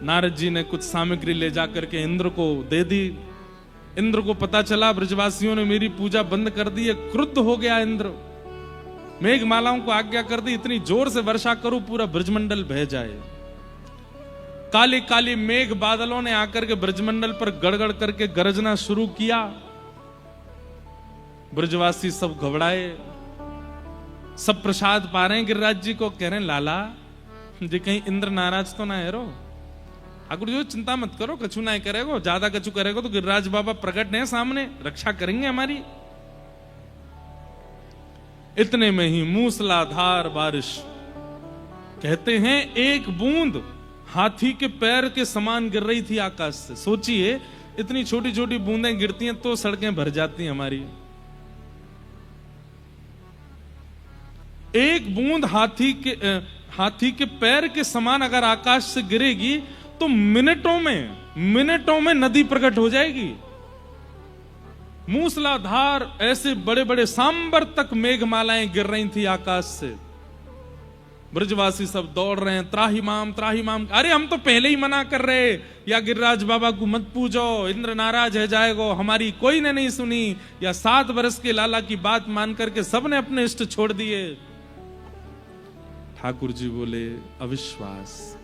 नारद जी ने कुछ सामग्री ले जाकर के इंद्र को दे दी। इंद्र को पता चला ब्रजवासियों ने मेरी पूजा बंद कर दी है, क्रुद्ध हो गया इंद्र। मेघमालाओं को आज्ञा कर दी इतनी जोर से वर्षा करो पूरा ब्रजमंडल बह जाए। काली काली मेघ बादलों ने आकर के ब्रजमंडल पर गड़गड़ करके गरजना शुरू किया। ब्रजवासी सब घबराए, सब प्रसाद पा रहे हैं गिरिराज जी को। कह रहे हैं लाला जी कहीं इंद्र नाराज तो ना है रो। ठाकुर जी चिंता मत करो, कछु ना करेगो, ज्यादा कछु करेगो तो गिरिराज बाबा प्रकट है सामने, रक्षा करेंगे हमारी। इतने में ही मूसलाधार बारिश, कहते हैं एक बूंद हाथी के पैर के समान गिर रही थी आकाश से। सोचिए इतनी छोटी छोटी बूंदें गिरती हैं तो सड़कें भर जाती हैं हमारी। एक बूंद हाथी के पैर के समान अगर आकाश से गिरेगी तो मिनटों में नदी प्रकट हो जाएगी। मूसलाधार ऐसे बड़े बड़े सांबर तक मेघमालाएं गिर रही थी आकाश से। ब्रजवासी सब दौड़ रहे हैं त्राहिमाम त्राहिमाम। अरे हम तो पहले ही मना कर रहे या गिरिराज बाबा को मत पूजो, इंद्र नाराज है जाएगो, हमारी कोई ने नहीं सुनी। या 7 वर्ष के लाला की बात मान करके सबने अपने इष्ट छोड़ दिए। ठाकुर जी बोले अविश्वास,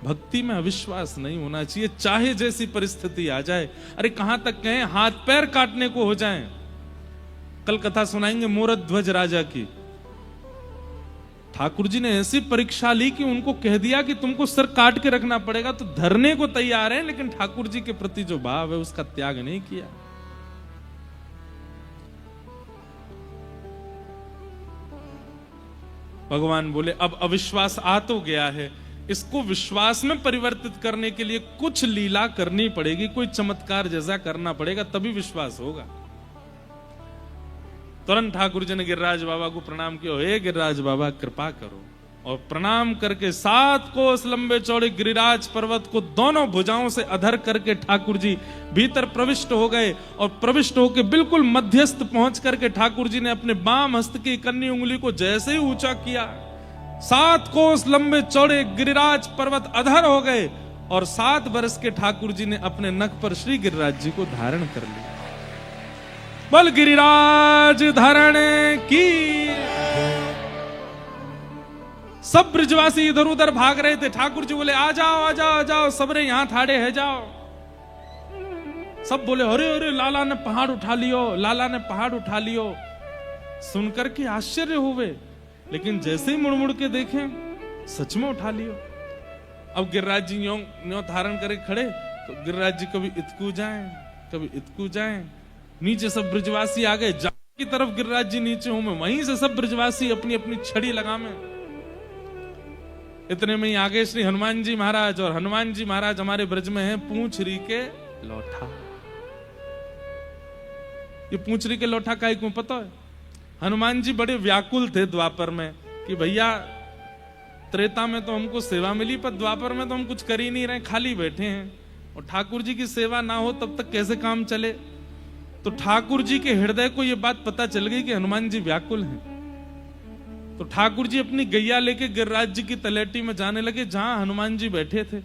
भक्ति में अविश्वास नहीं होना चाहिए, चाहे जैसी परिस्थिति आ जाए। अरे कहां तक कहें हाथ पैर काटने को हो जाएं। कल कथा सुनाएंगे मोरध्वज राजा की। ठाकुर जी ने ऐसी परीक्षा ली कि उनको कह दिया कि तुमको सर काट के रखना पड़ेगा, तो धरने को तैयार है, लेकिन ठाकुर जी के प्रति जो भाव है उसका त्याग नहीं किया। भगवान बोले अब अविश्वास आ तो गया है, इसको विश्वास में परिवर्तित करने के लिए कुछ लीला करनी पड़ेगी, कोई चमत्कार जैसा करना पड़ेगा, तभी विश्वास होगा। तुरंत ठाकुर जी ने गिरिराज बाबा को प्रणाम किया, हे गिरिराज बाबा कृपा करो। और प्रणाम करके 7 कोस लंबे चौड़े गिरिराज पर्वत को दोनों भुजाओं से अधर करके ठाकुर जी भीतर प्रविष्ट हो गए। और प्रविष्ट होकर बिल्कुल मध्यस्थ पहुंच करके ठाकुर जी ने अपने बाम हस्त की कन्नी उंगली को जैसे ही ऊंचा किया, 7 कोस लंबे चौड़े गिरिराज पर्वत अधर हो गए। और 7 वर्ष के ठाकुर जी ने अपने नख पर श्री गिरिराज जी को धारण कर लिया। बोल गिरिराज धरण की। सब ब्रजवासी इधर उधर भाग रहे थे। ठाकुर जी बोले आ जाओ आ जाओ आ जाओ, सबरे यहां ठाड़े है जाओ। सब बोले अरे अरे लाला ने पहाड़ उठा लियो, लाला ने पहाड़ उठा लियो। सुनकर के आश्चर्य हुए, लेकिन जैसे ही मुड़ मुड़ के देखें सच में उठा लियो। अब गिरिराज जी यूं धारण करे खड़े, तो गिरिराज जी कभी इतकू जाएं कभी इतकू जाएं। नीचे सब ब्रजवासी आ गए, जा की तरफ गिरिराज जी नीचे हूं मैं, वहीं से सब ब्रजवासी अपनी अपनी छड़ी लगा में। इतने में ही आगे श्री हनुमान जी महाराज, और हनुमान जी महाराज हमारे ब्रज में हैं पूंछरी के लोठा। ये पूंछरी के लोठा का क्यों पता है? हनुमान जी बड़े व्याकुल थे द्वापर में कि भैया त्रेता में तो हमको सेवा मिली, पर द्वापर में तो हम कुछ कर ही नहीं रहे, खाली बैठे हैं, और ठाकुर जी की सेवा ना हो तब तक कैसे काम चले। तो ठाकुर जी के हृदय को यह बात पता चल गई कि हनुमान जी व्याकुल हैं। तो ठाकुर जी अपनी गैया लेके गिरिराज जी की तलेटी में जाने लगे जहां हनुमान जी बैठे थे।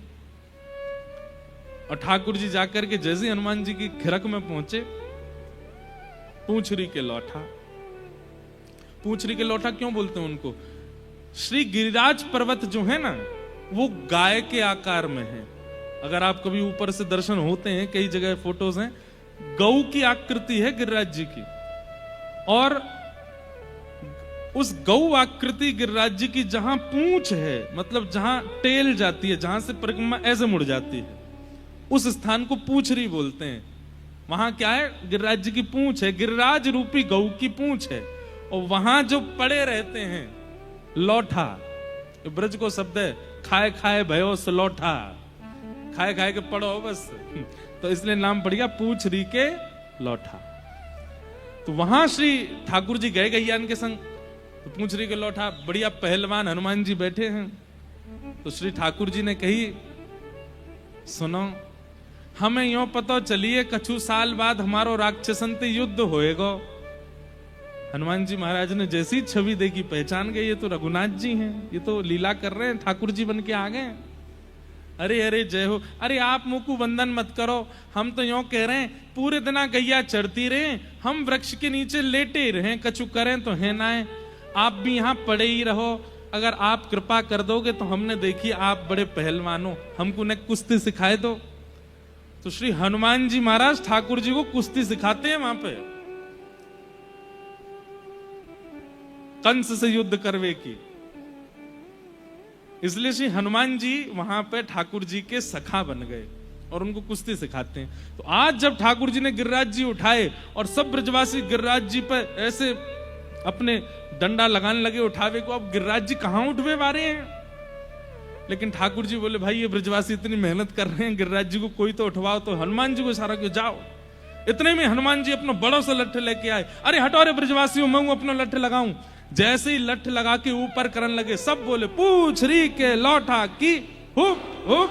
और ठाकुर जी जाकर के जैसे हनुमान जी की खिरक में पहुंचे, पूंछरी के लोठा। पूंछरी के लोठा क्यों बोलते हैं उनको? श्री गिरिराज पर्वत जो है ना, वो गाय के आकार में है। अगर आप कभी ऊपर से दर्शन होते हैं, कई जगह फोटोज हैं, गौ की आकृति है गिरिराज जी की। और उस गौ आकृति गिरिराज जी की जहां पूंछ है, मतलब जहां टेल जाती है, जहां से परिक्रमा ऐसे मुड़ जाती है, उस स्थान को पूंछरी बोलते हैं। वहां क्या है? गिरिराज जी की पूंछ है, गिरिराज रूपी गौ की पूंछ है। और वहां जो पड़े रहते हैं लोठा, ब्रज को शब्द है, खाए खाए भयो सलोठा, खाए खाए के पड़ो बस, तो इसलिए नाम पड़ गया पूंछरी के लोठा। तो वहां श्री ठाकुर जी गए गैयान के संग, तो पूंछरी के लोठा बढ़िया पहलवान हनुमान जी बैठे हैं। तो श्री ठाकुर जी ने कही, सुनो हमें यो पता चलिए कछु साल बाद हमारो राक्षसन से युद्ध होएगा। हनुमान जी महाराज ने जैसी छवि देखी पहचान गए, ये तो रघुनाथ जी हैं, ये तो लीला कर रहे हैं, ठाकुर जी बन के आ गए। अरे अरे जय हो, अरे आप मुकु वंदन मत करो, हम तो यूं कह रहे हैं पूरे दिन गैया चढ़ती रहे, हम वृक्ष के नीचे लेटे रहे, कछु करें तो है ना, आप भी यहाँ पड़े ही रहो। अगर आप कृपा कर दोगे तो हमने देखी आप बड़े पहलवान हो, हमको ने कुश्ती सिखाए दो। तो श्री हनुमान जी महाराज ठाकुर जी को कुश्ती सिखाते हैं वहां पे, कंस से युद्ध करवे की। इसलिए श्री हनुमान जी वहां पे ठाकुर जी के सखा बन गए और उनको कुश्ती सिखाते हैं। तो आज जब ठाकुर जी ने गिरिराज जी उठाए और सब ब्रजवासी गिरिराज जी पर ऐसे अपने डंडा लगाने लगे उठावे को, अब गिरिराज जी कहां उठवे वारे हैं। लेकिन ठाकुर जी बोले भाई ये ब्रजवासी इतनी मेहनत कर रहे हैं, गिरिराज जी को कोई तो उठवाओ। तो हनुमान जी को इशारा किया जाओ। इतने में हनुमान जी अपना बड़ों से लट्ठ लेके आए। अरे हटो रे ब्रजवासियों, मैं अपना लट्ठ लगाऊं। जैसे ही लट्ठ लगा के ऊपर करने लगे, सब बोले पूंछरी के लोठा की हुप हुप।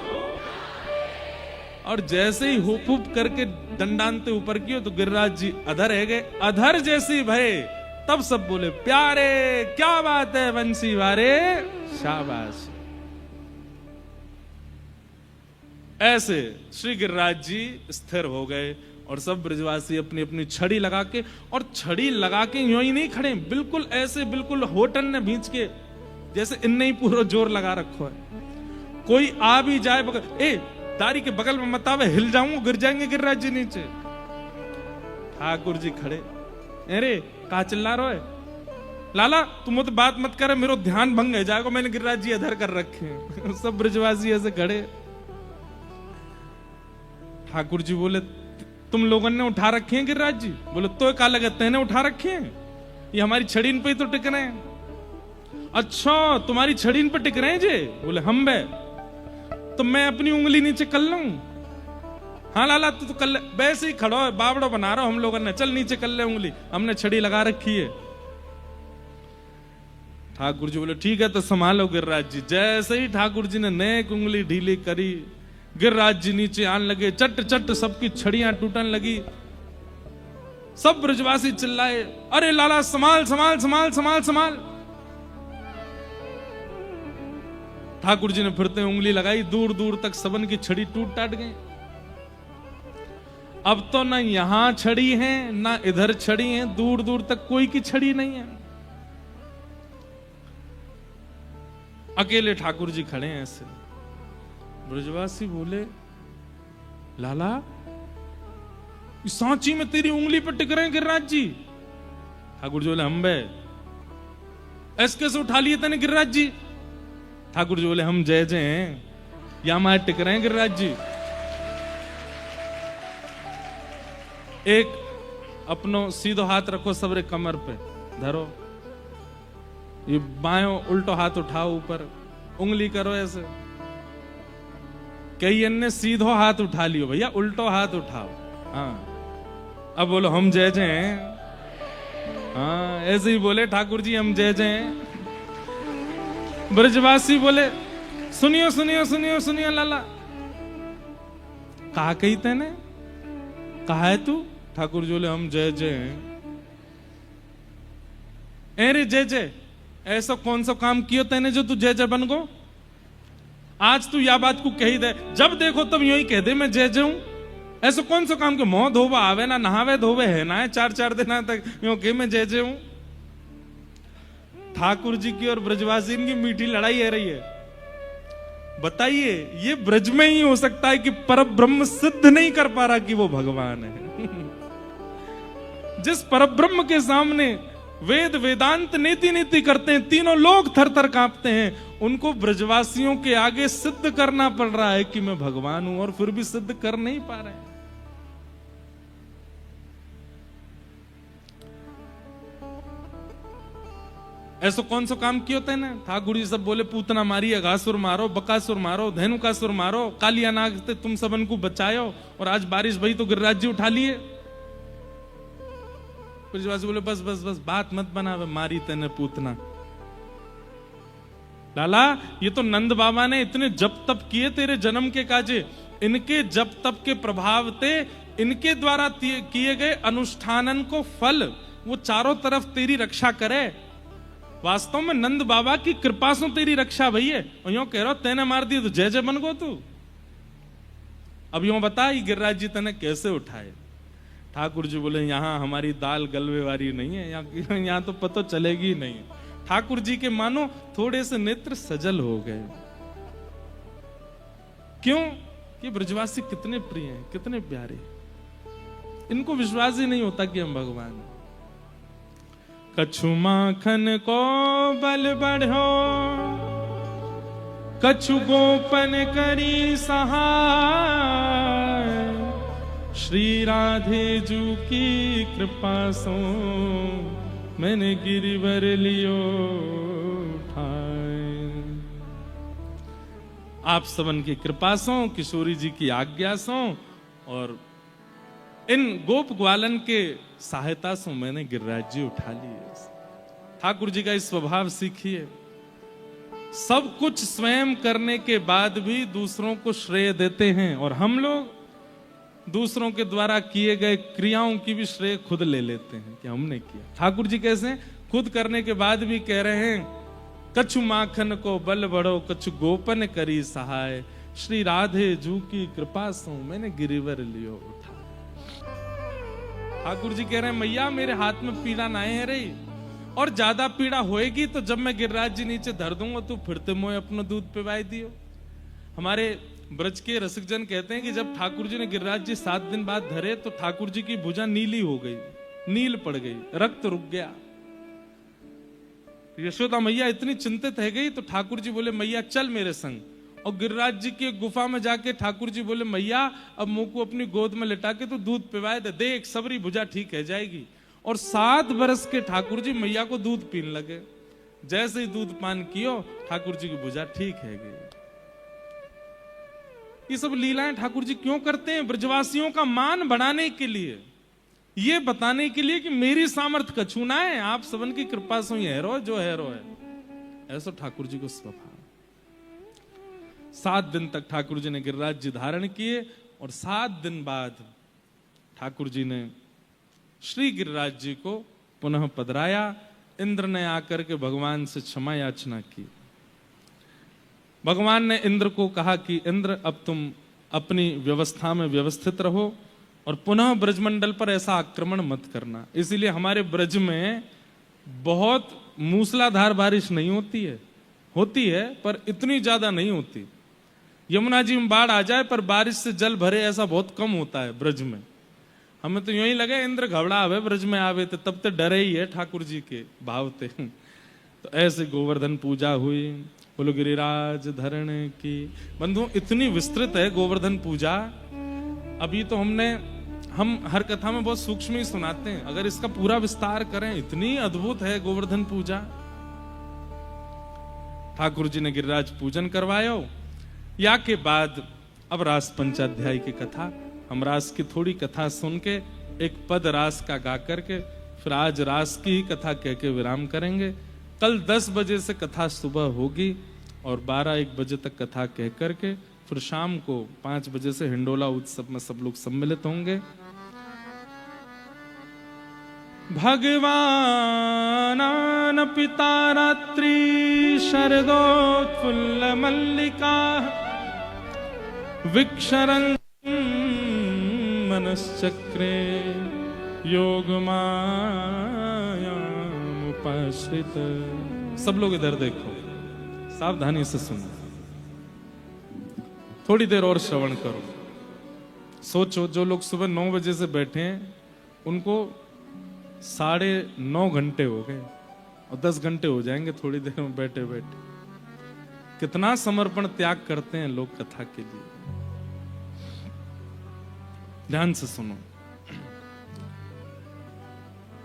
और जैसे ही हुप हुप करके डंडानते ऊपर किए तो गिरिराज जी अधर है गए। अधर जैसी भय, तब सब बोले प्यारे क्या बात है बंसी वारे, शाबाश। ऐसे श्री गिरिराज जी स्थिर हो गए और सब ब्रजवासी अपनी अपनी छड़ी लगा के, और छड़ी लगा के यूं ही नहीं खड़े, बिल्कुल ऐसे, बिल्कुल होटन ने भींच के, जैसे इनने ही पूरा जोर लगा रखो है। कोई आ भी जाए बगल, ए दारी के बगल में मत आवे, हिल जाऊंगा, गिर जाएंगे गिरिराज जी नीचे। ठाकुर जी खड़े, अरे कहा चिल्ला रहे है लाला, तुम तो बात मत करे, मेरा ध्यान भंग है जाएगा, मैंने गिरिराज जी अधर कर रखे हैं। सब ब्रजवासी ऐसे खड़े। ठाकुर जी बोले तुम लोगों ने उठा रखे हैं गिरिराज जी? बोले तो क्या लगा तेने उठा रखे हैं, ये हमारी छड़ीन पे ही तो टिक रहे हैं। अच्छा तुम्हारी छड़ीन पे टिक रहे हैं जी? बोले हम बे, तो मैं अपनी उंगली नीचे कर लूं? हाँ लाला तू तो कर ले, वैसे ही खड़ो है, बावड़ो बना रहा हम लोगों ने, चल नीचे कर ले उंगली, हमने छड़ी लगा रखी है। ठाकुर जी बोले ठीक है तो संभालो गिरिराज जी। जैसे ही ठाकुर जी ने नेक उंगली ढीली करी, गिरिराज जी नीचे आने लगे, चट चट सबकी छड़ियां टूटने लगी। सब ब्रजवासी चिल्लाए अरे लाला संभाल संभाल संभाल संभाल संभाल। ठाकुर जी ने फिरते उंगली लगाई, दूर दूर तक सबन की छड़ी टूट टाट गई। अब तो ना यहां छड़ी है ना इधर छड़ी है, दूर दूर तक कोई की छड़ी नहीं है। अकेले ठाकुर जी खड़े हैं ऐसे। ब्रजवासी बोले, लाला इस सांची में तेरी उंगली पर टिक रहे हैं गिरिराज जी। ठाकुर जी बोले, हम बे ऐसे कैसे उठा लिए तेने गिरिराज जी? ठाकुर जी बोले, हम जय जय हैं, या मार टिक रहे हैं गिरिराज जी। एक अपनो सीधो हाथ रखो सबरे कमर पे धरो, ये बायों उल्टो हाथ उठाओ ऊपर, उंगली करो ऐसे। कई अन्य सीधो हाथ उठा लियो, भैया उल्टो हाथ उठाओ। हाँ अब बोलो, हम जय जय हैं। हाँ ऐसे ही बोले ठाकुर जी, हम जय जय हैं। ब्रजवासी बोले, सुनियो सुनियो सुनियो सुनियो लाला। कहा कही तेने, कहा है तू? ठाकुर जी बोले, हम जय जय हैं। अरे जय जय, ऐसा कौन सा काम कियो तेने जो तू जय जय बन गो? आज तू या बात को कही दे, जब देखो तब यूं ही कह दे मैं जय जय हूं। ऐसा कौन सा काम के मोह धोबा आवे ना नहावे धोवे है ना, 4-4 दिन तक यूं के मैं जय जय हूं। ठाकुर जी की और ब्रजवासी की मीठी लड़ाई है रही है। बताइए, ये ब्रज में ही हो सकता है कि परब्रह्म सिद्ध नहीं कर पा रहा कि वो भगवान है। जिस परब्रह्म के सामने वेद वेदांत नीति नीति करते हैं, तीनों लोग थर थर कांपते हैं, उनको ब्रजवासियों के आगे सिद्ध करना पड़ रहा है कि मैं भगवान हूं, और फिर भी सिद्ध कर नहीं पा रहे हैं। ऐसा कौन सा काम किया होता है ना? ठाकुर जी सब बोले, पूतना मारी, अघासुर मारो, बकासुर मारो, धेनुकासुर मारो, कालिया नाग से तुम सबन को बचायो, और आज बारिश भई तो गिरिराज जी उठा लिए। ब्रजवासी बोले, बस बस बस बात मत बना, मारी तेने पूतना। लाला ये तो नंद बाबा ने इतने जप तप किए तेरे जन्म के काजे, इनके जप तप के प्रभाव थे, इनके द्वारा किए गए अनुष्ठानन को फल वो चारों तरफ तेरी रक्षा करे। वास्तव में नंद बाबा की कृपा से तेरी रक्षा भई है, और यूं कह रहा तेने मार दिया तो जय जय बन गो तू। अब यूं बता, गिरिराज जी तेने कैसे उठाए? ठाकुर जी बोले, यहां हमारी दाल गलवे वाली नहीं है, यहां तो पता चलेगी नहीं। ठाकुर जी के मानो थोड़े से नेत्र सजल हो गए। क्यों? कि ब्रजवासी कितने प्रिय हैं, कितने प्यारे। इनको विश्वास ही नहीं होता कि हम भगवान हैं। कछु माखन को बल बढ़ो, कछु गोपन करी सहाय, श्री राधे जू की कृपा सो मैंने गिरिवर लियो ठाए। आप सबन की कृपा सो, किशोरी जी की आज्ञा सो, और इन गोप ग्वालन के सहायता से मैंने गिरिराज जी उठा लिए। ठाकुर जी का इस स्वभाव सीखिए, सब कुछ स्वयं करने के बाद भी दूसरों को श्रेय देते हैं, और हम लोग दूसरों के द्वारा किए गए क्रियाओं की भी श्रेय खुद ले लेते हैं कि हमने किया। ठाकुर जी कैसे खुद करने के बाद भी कह रहे हैं, कछु माखन को बल बढ़ो, कछु गोपन करी सहाय, श्री राधे जू की कृपा सो मैंने गिरिवर लियो उठा। ठाकुर जी कह रहे हैं, मैया मेरे हाथ में पीड़ा ना है रही, और ज्यादा पीड़ा होएगी तो जब मैं गिरिराज जी नीचे धर दूंगा तो फिर ते मोए अपना दूध पिवाई दियो। हमारे ब्रज के रसिक जन कहते हैं कि जब ठाकुर जी ने गिरिराज जी 7 दिन बाद धरे तो ठाकुर जी की भुजा नीली हो गई, नील पड़ गई, रक्त रुक गया। यशोदा मैया इतनी चिंतित है गई तो ठाकुर जी बोले, मैया चल मेरे संग, और गिरिराज जी की गुफा में जाके ठाकुर जी बोले, मैया अब मुंह को अपनी गोद में लेटा के तो दूध पिवाए दे, देख सबरी भुजा ठीक है जाएगी। और 7 बरस के ठाकुर जी मैया को दूध पीने लगे। जैसे ही दूध पान कियो ठाकुर जी की भुजा ठीक है गई। ये सब लीलाएं ठाकुर जी क्यों करते हैं? ब्रजवासियों का मान बढ़ाने के लिए, ये बताने के लिए कि मेरी सामर्थ्य कछु ना है, आप सबन की कृपा से ही हैरो जो हैरो है। ऐसा ठाकुर जी को स्वभाव। 7 दिन तक ठाकुर जी ने गिरिराज जी धारण किए, और 7 दिन बाद ठाकुर जी ने श्री गिरिराज जी को पुनः पधराया। इंद्र ने आकर के भगवान से क्षमा याचना की। भगवान ने इंद्र को कहा कि इंद्र अब तुम अपनी व्यवस्था में व्यवस्थित रहो, और पुनः ब्रजमंडल पर ऐसा आक्रमण मत करना। इसीलिए हमारे ब्रज में बहुत मूसलाधार बारिश नहीं होती है पर इतनी ज्यादा नहीं होती। यमुना जी में बाढ़ आ जाए पर बारिश से जल भरे ऐसा बहुत कम होता है ब्रज में। हमें तो यूं ही लगे इंद्र घबरा आवे ब्रज में आवे थे, तब तो डरे ही है ठाकुर जी के भाव थे। तो ऐसे गोवर्धन पूजा हुई, बोलो गिरिराज धरण की। बंधुओं इतनी विस्तृत है गोवर्धन पूजा। अभी तो हम हर कथा में बहुत सूक्ष्म ही सुनाते हैं, अगर इसका पूरा विस्तार करें इतनी अद्भुत है गोवर्धन पूजा। ठाकुर जी ने गिरिराज पूजन करवायो, या के बाद अब रास पंचाध्याय की कथा। हम रास की थोड़ी कथा सुन के एक पद रास का गा करके फिर आज रास की ही कथा कह के विराम करेंगे। कल 10 बजे से कथा सुबह होगी और 12-1 बजे तक कथा कह करके फिर शाम को 5 बजे से हिंडोला उत्सव में सब लोग सम्मिलित होंगे। भगवान पिता रात्रि शरदोत्फुल्ल मल्लिका विक्षरन् मनश्चक्रे योगमायामुपाश्रित। सब लोग इधर देखो, सावधानी से सुनो, थोड़ी देर और श्रवण करो। सोचो जो लोग सुबह 9 बजे से बैठे हैं उनको 9.5 घंटे हो गए और 10 घंटे हो जाएंगे थोड़ी देर में बैठे बैठे। कितना समर्पण त्याग करते हैं लोग कथा के लिए। ध्यान से सुनो।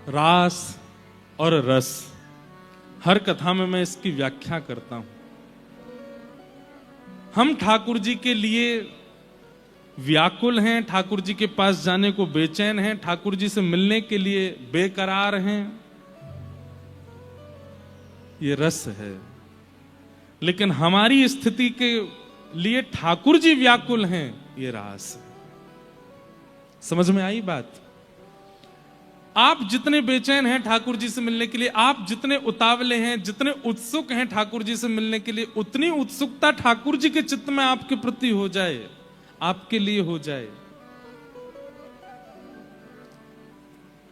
रास और रस, हर कथा में मैं इसकी व्याख्या करता हूं। हम ठाकुर जी के लिए व्याकुल हैं, ठाकुर जी के पास जाने को बेचैन हैं, ठाकुर जी से मिलने के लिए बेकरार हैं, ये रस है। लेकिन हमारी स्थिति के लिए ठाकुर जी व्याकुल हैं, ये रास है। समझ में आई बात? आप जितने बेचैन हैं ठाकुर जी से मिलने के लिए, आप जितने उतावले हैं, जितने उत्सुक हैं ठाकुर जी से मिलने के लिए, उतनी उत्सुकता ठाकुर जी के चित्त में आपके प्रति हो जाए, आपके लिए हो जाए,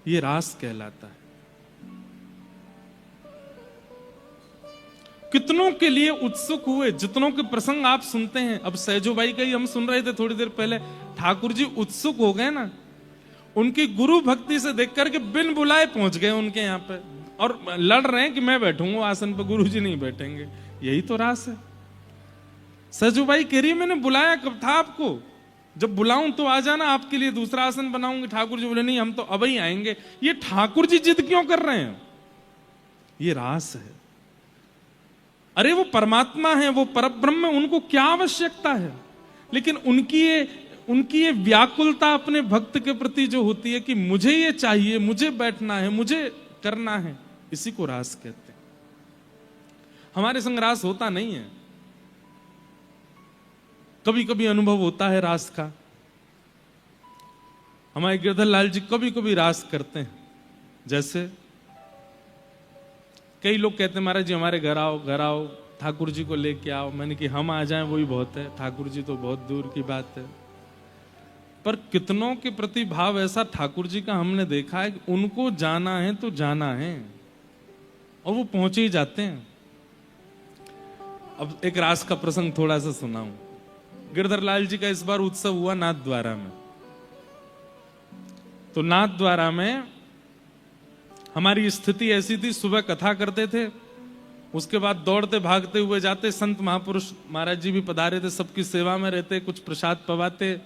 ये रास कहलाता है। कितनों के लिए उत्सुक हुए, जितनों के प्रसंग आप सुनते हैं। अब सहजो भाई का ही हम सुन रहे थे थोड़ी देर पहले, ठाकुर जी उत्सुक हो गए ना, उनकी गुरु भक्ति से देख करके बिन बुलाए पहुंच गए उनके यहाँ पे और लड़ रहे हैं कि मैं बैठूंगा आसन पे, गुरु जी नहीं बैठेंगे। यही तो रास है। सहजो भाई कह रही है मैंने बुलाया कब था आपको, जब बुलाऊं तो आ जाना, आपके लिए दूसरा आसन बनाऊंगी। ठाकुर जी बोले नहीं हम तो अब ही आएंगे। ये ठाकुर जी जिद क्यों कर रहे हैं? ये रास है। अरे वो परमात्मा है, वो परब्रह्म है, उनको क्या आवश्यकता है? लेकिन उनकी ये व्याकुलता अपने भक्त के प्रति जो होती है कि मुझे ये चाहिए, मुझे बैठना है, मुझे करना है, इसी को रास कहते हैं। हमारे संग रास होता नहीं है। कभी कभी अनुभव होता है रास का। हमारे गिरधर लाल जी कभी कभी रास करते हैं। जैसे कई लोग कहते हैं महाराज जी हमारे घर आओ, ठाकुर जी को लेके आओ। मैंने कि हम आ जाएं वही बहुत है, ठाकुर जी तो बहुत दूर की बात है। पर कितनों के प्रति भाव ऐसा ठाकुर जी का हमने देखा है कि उनको जाना है तो जाना है और वो पहुंचे ही जाते हैं। अब एक रास का प्रसंग थोड़ा सा सुनाऊं। गिरधर लाल जी का इस बार उत्सव हुआ नाथद्वारा में। तो नाथद्वारा में हमारी स्थिति ऐसी थी, सुबह कथा करते थे, उसके बाद दौड़ते भागते हुए जाते, संत महापुरुष महाराज जी भी पधारे थे, सबकी सेवा में रहते, कुछ प्रसाद पवाते।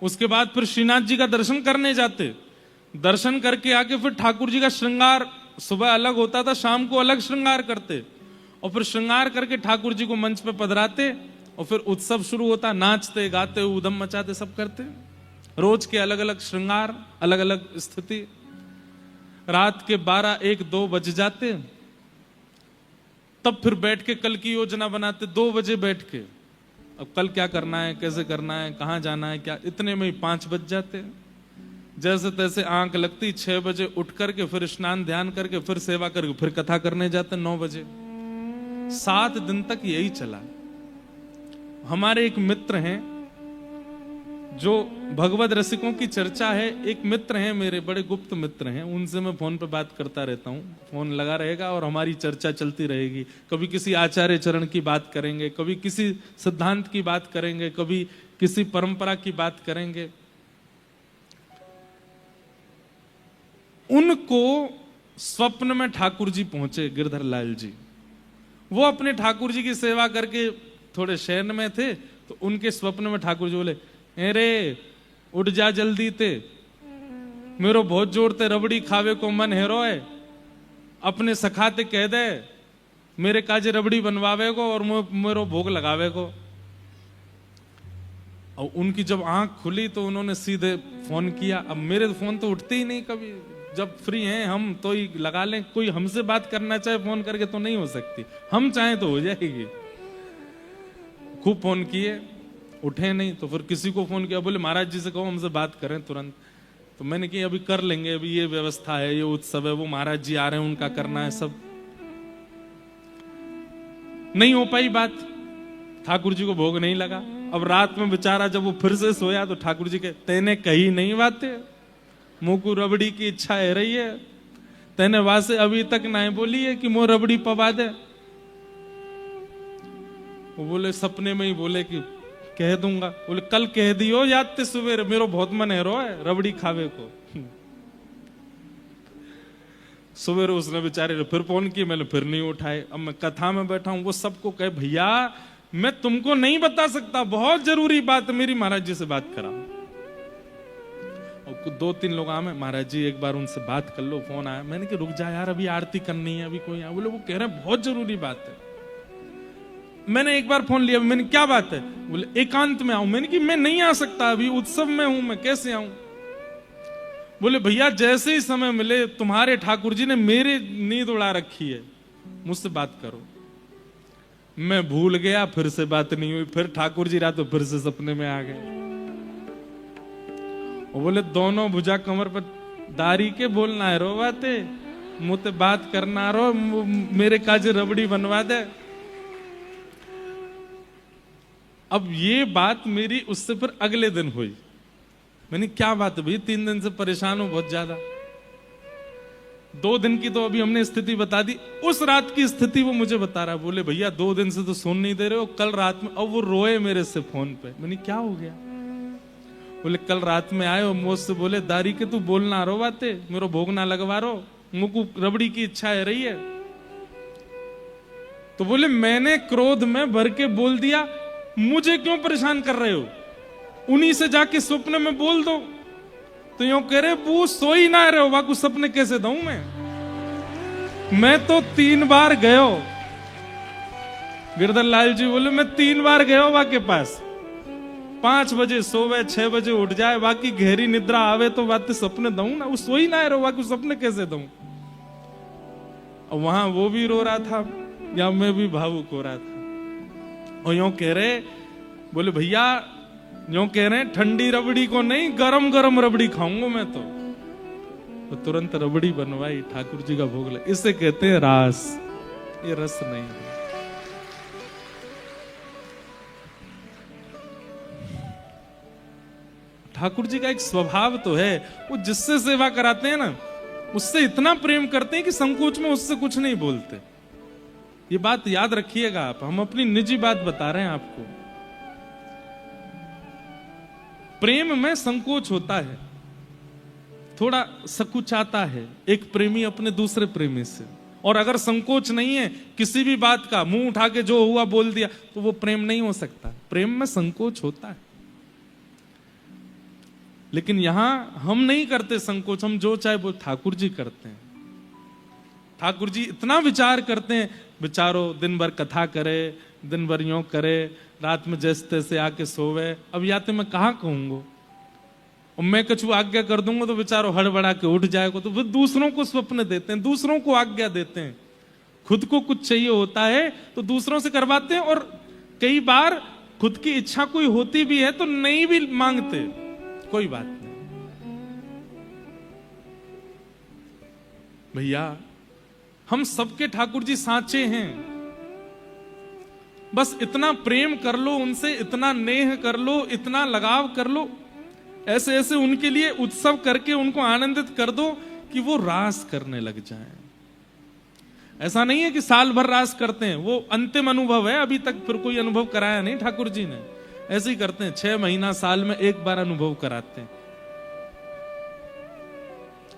उसके बाद फिर श्रीनाथ जी का दर्शन करने जाते, दर्शन करके आके फिर ठाकुर जी का श्रृंगार सुबह अलग होता था, शाम को अलग श्रृंगार करते और फिर श्रृंगार करके ठाकुर जी को मंच पे पधराते और फिर उत्सव शुरू होता, नाचते गाते ऊधम मचाते सब करते। रोज के अलग अलग श्रृंगार, अलग अलग स्थिति। रात के 12, 1, 2 बज जाते, तब फिर बैठ के कल की योजना बनाते 2 बजे बैठ के। अब कल क्या करना है, कैसे करना है, कहां जाना है, क्या, इतने में ही 5 बज जाते। जैसे तैसे आंख लगती, 6 बजे उठ करके फिर स्नान ध्यान करके फिर सेवा करके फिर कथा करने जाते 9 बजे। 7 दिन तक यही चला। हमारे एक मित्र हैं जो भगवत रसिकों की चर्चा है, एक मित्र हैं मेरे, बड़े गुप्त मित्र हैं, उनसे मैं फोन पे बात करता रहता हूँ। फोन लगा रहेगा और हमारी चर्चा चलती रहेगी। कभी किसी आचार्य चरण की बात करेंगे, कभी किसी सिद्धांत की बात करेंगे, कभी किसी परंपरा की बात करेंगे। उनको स्वप्न में ठाकुर जी पहुंचे, गिरधर लाल जी। वो अपने ठाकुर जी की सेवा करके थोड़े शयन में थे, तो उनके स्वप्न में ठाकुर जी बोले, अरे उठ जा जल्दी ते, मेरो बहुत जोर ते रबड़ी खावे को मन हेरो है, अपने सखाते कह दे मेरे काजे रबड़ी बनवावे को और मेरो भोग लगावे को। और उनकी जब आंख खुली तो उन्होंने सीधे फोन किया। अब मेरे फोन तो उठते ही नहीं कभी, जब फ्री हैं हम तो ही लगा लें। कोई हमसे बात करना चाहे फोन करके तो नहीं हो सकती, हम चाहें तो हो जाएगी। खूब फोन किए, उठे नहीं, तो फिर किसी को फोन किया, बोले महाराज जी से कहो हमसे बात करें तुरंत। तो मैंने कहा अभी कर लेंगे, अभी ये व्यवस्था है, ये उत्सव है, वो महाराज जी आ रहे हैं, उनका करना है सब। नहीं हो पाई बात, ठाकुर जी को भोग नहीं लगा। अब रात में बेचारा जब वो फिर से सोया तो ठाकुर जी के, तेने कही नहीं बातें, मुकु रबड़ी की इच्छा है रही है, तेने वासे अभी तक नहीं बोली है कि मो रबड़ी पवा दे। वो बोले सपने में ही बोले कि कह दूंगा। बोले कल कह दियो याद ते सुबह, मेरो बहुत मन है रो है रबड़ी खावे को। सुबह उसने बेचारे फिर फोन किए, मैंने फिर नहीं उठाए। अब मैं कथा में बैठा हूं, वो सबको कहे भैया मैं तुमको नहीं बता सकता, बहुत जरूरी बात, मेरी महाराज जी से बात करा। और कुछ 2-3 लोग आए, महाराज जी एक बार उनसे बात कर लो, फोन आया। मैंने कहा रुक जा यार, अभी आरती करनी है, अभी कोई आया। बोले वो कह रहे हैं बहुत जरूरी बात है। मैंने एक बार फोन लिया, मैंने क्या बात है? बोले एकांत में आऊं। मैंने कि मैं नहीं आ सकता, अभी उत्सव में हूं, मैं कैसे आऊं? बोले भैया जैसे ही समय मिले, तुम्हारे ठाकुर जी ने मेरी नींद उड़ा रखी है, मुझसे बात करो। मैं भूल गया, फिर से बात नहीं हुई। फिर ठाकुर जी रात फिर से सपने में आ गए। वो बोले दोनों भुजा कमर पर दारी के बोलना है, रो बाते मुझे बात करना, रो मेरे काजे रबड़ी बनवा दे। अब ये बात मेरी उससे फिर अगले दिन हुई। मैंने क्या बात है भाई, 3 दिन से परेशान हूं बहुत ज्यादा। 2 दिन की तो अभी हमने स्थिति बता दी, उस रात की स्थिति वो मुझे बता रहा है। बोले भैया 2 दिन से तो सुन नहीं दे रहे हो, कल रात में। अब वो रोए मेरे से फोन पे। मैंने क्या हो गया? बोले कल रात में आए और मुझसे बोले दारी के तू बोलना रो बाते, मेरा भोग ना लगवा रो, मुझको रबड़ी की इच्छा है रही है। तो बोले मैंने क्रोध में भर के बोल दिया, मुझे क्यों परेशान कर रहे हो, उन्हीं से जाके स्वप्न में बोल दो। तो यूं कह रहे वो सो ही ना रहे हो, वाकू सपने कैसे दूं मैं तो 3 बार गयो। गिरधर लाल जी बोले मैं 3 बार गयो वा के पास, 5 बजे सोवे, 6 बजे उठ जाए, बाकी गहरी निद्रा आवे तो बात सपने दूं ना, वो सो ही ना रहे हो, वाकू सपने कैसे दूं। और वहां वो भी रो रहा था या मैं भी भावुक हो रहा था। और यूं कह रहे, बोले भैया यूं कह रहे ठंडी रबड़ी को नहीं, गरम गरम रबड़ी खाऊंगा मैं तो तुरंत रबड़ी बनवाई, ठाकुर जी का भोग लगा। इसे कहते हैं रास, ये रस नहीं है। ठाकुर जी का एक स्वभाव तो है, वो जिससे सेवा कराते हैं ना, उससे इतना प्रेम करते हैं कि संकोच में उससे कुछ नहीं बोलते। ये बात याद रखिएगा आप, हम अपनी निजी बात बता रहे हैं आपको। प्रेम में संकोच होता है, थोड़ा सकुचाता है एक प्रेमी अपने दूसरे प्रेमी से। और अगर संकोच नहीं है किसी भी बात का, मुंह उठा के जो हुआ बोल दिया, तो वो प्रेम नहीं हो सकता। प्रेम में संकोच होता है। लेकिन यहां हम नहीं करते संकोच, हम जो चाहे वो ठाकुर जी करते हैं। ठाकुर जी इतना विचार करते हैं, विचारो दिन भर कथा करे, दिन भर यूं करे, रात में जैसे तैसे आके सोवे। अब या तो मैं कहाँ कहूंगा, और मैं कुछ आज्ञा कर दूंगा तो बेचारो हड़बड़ा के उठ जाएगा। तो वो दूसरों को स्वप्न देते हैं, दूसरों को आज्ञा देते हैं। खुद को कुछ चाहिए होता है तो दूसरों से करवाते हैं, और कई बार खुद की इच्छा कोई होती भी है तो नहीं भी मांगते, कोई बात नहीं। भैया हम सबके ठाकुर जी साचे हैं, बस इतना प्रेम कर लो उनसे, इतना नेह कर लो, इतना लगाव कर लो, ऐसे ऐसे उनके लिए उत्सव करके उनको आनंदित कर दो कि वो रास करने लग जाएं। ऐसा नहीं है कि साल भर रास करते हैं, वो अंतिम अनुभव है, अभी तक फिर कोई अनुभव कराया नहीं ठाकुर जी ने। ऐसे ही करते हैं, 6 महीना साल में एक बार अनुभव कराते हैं,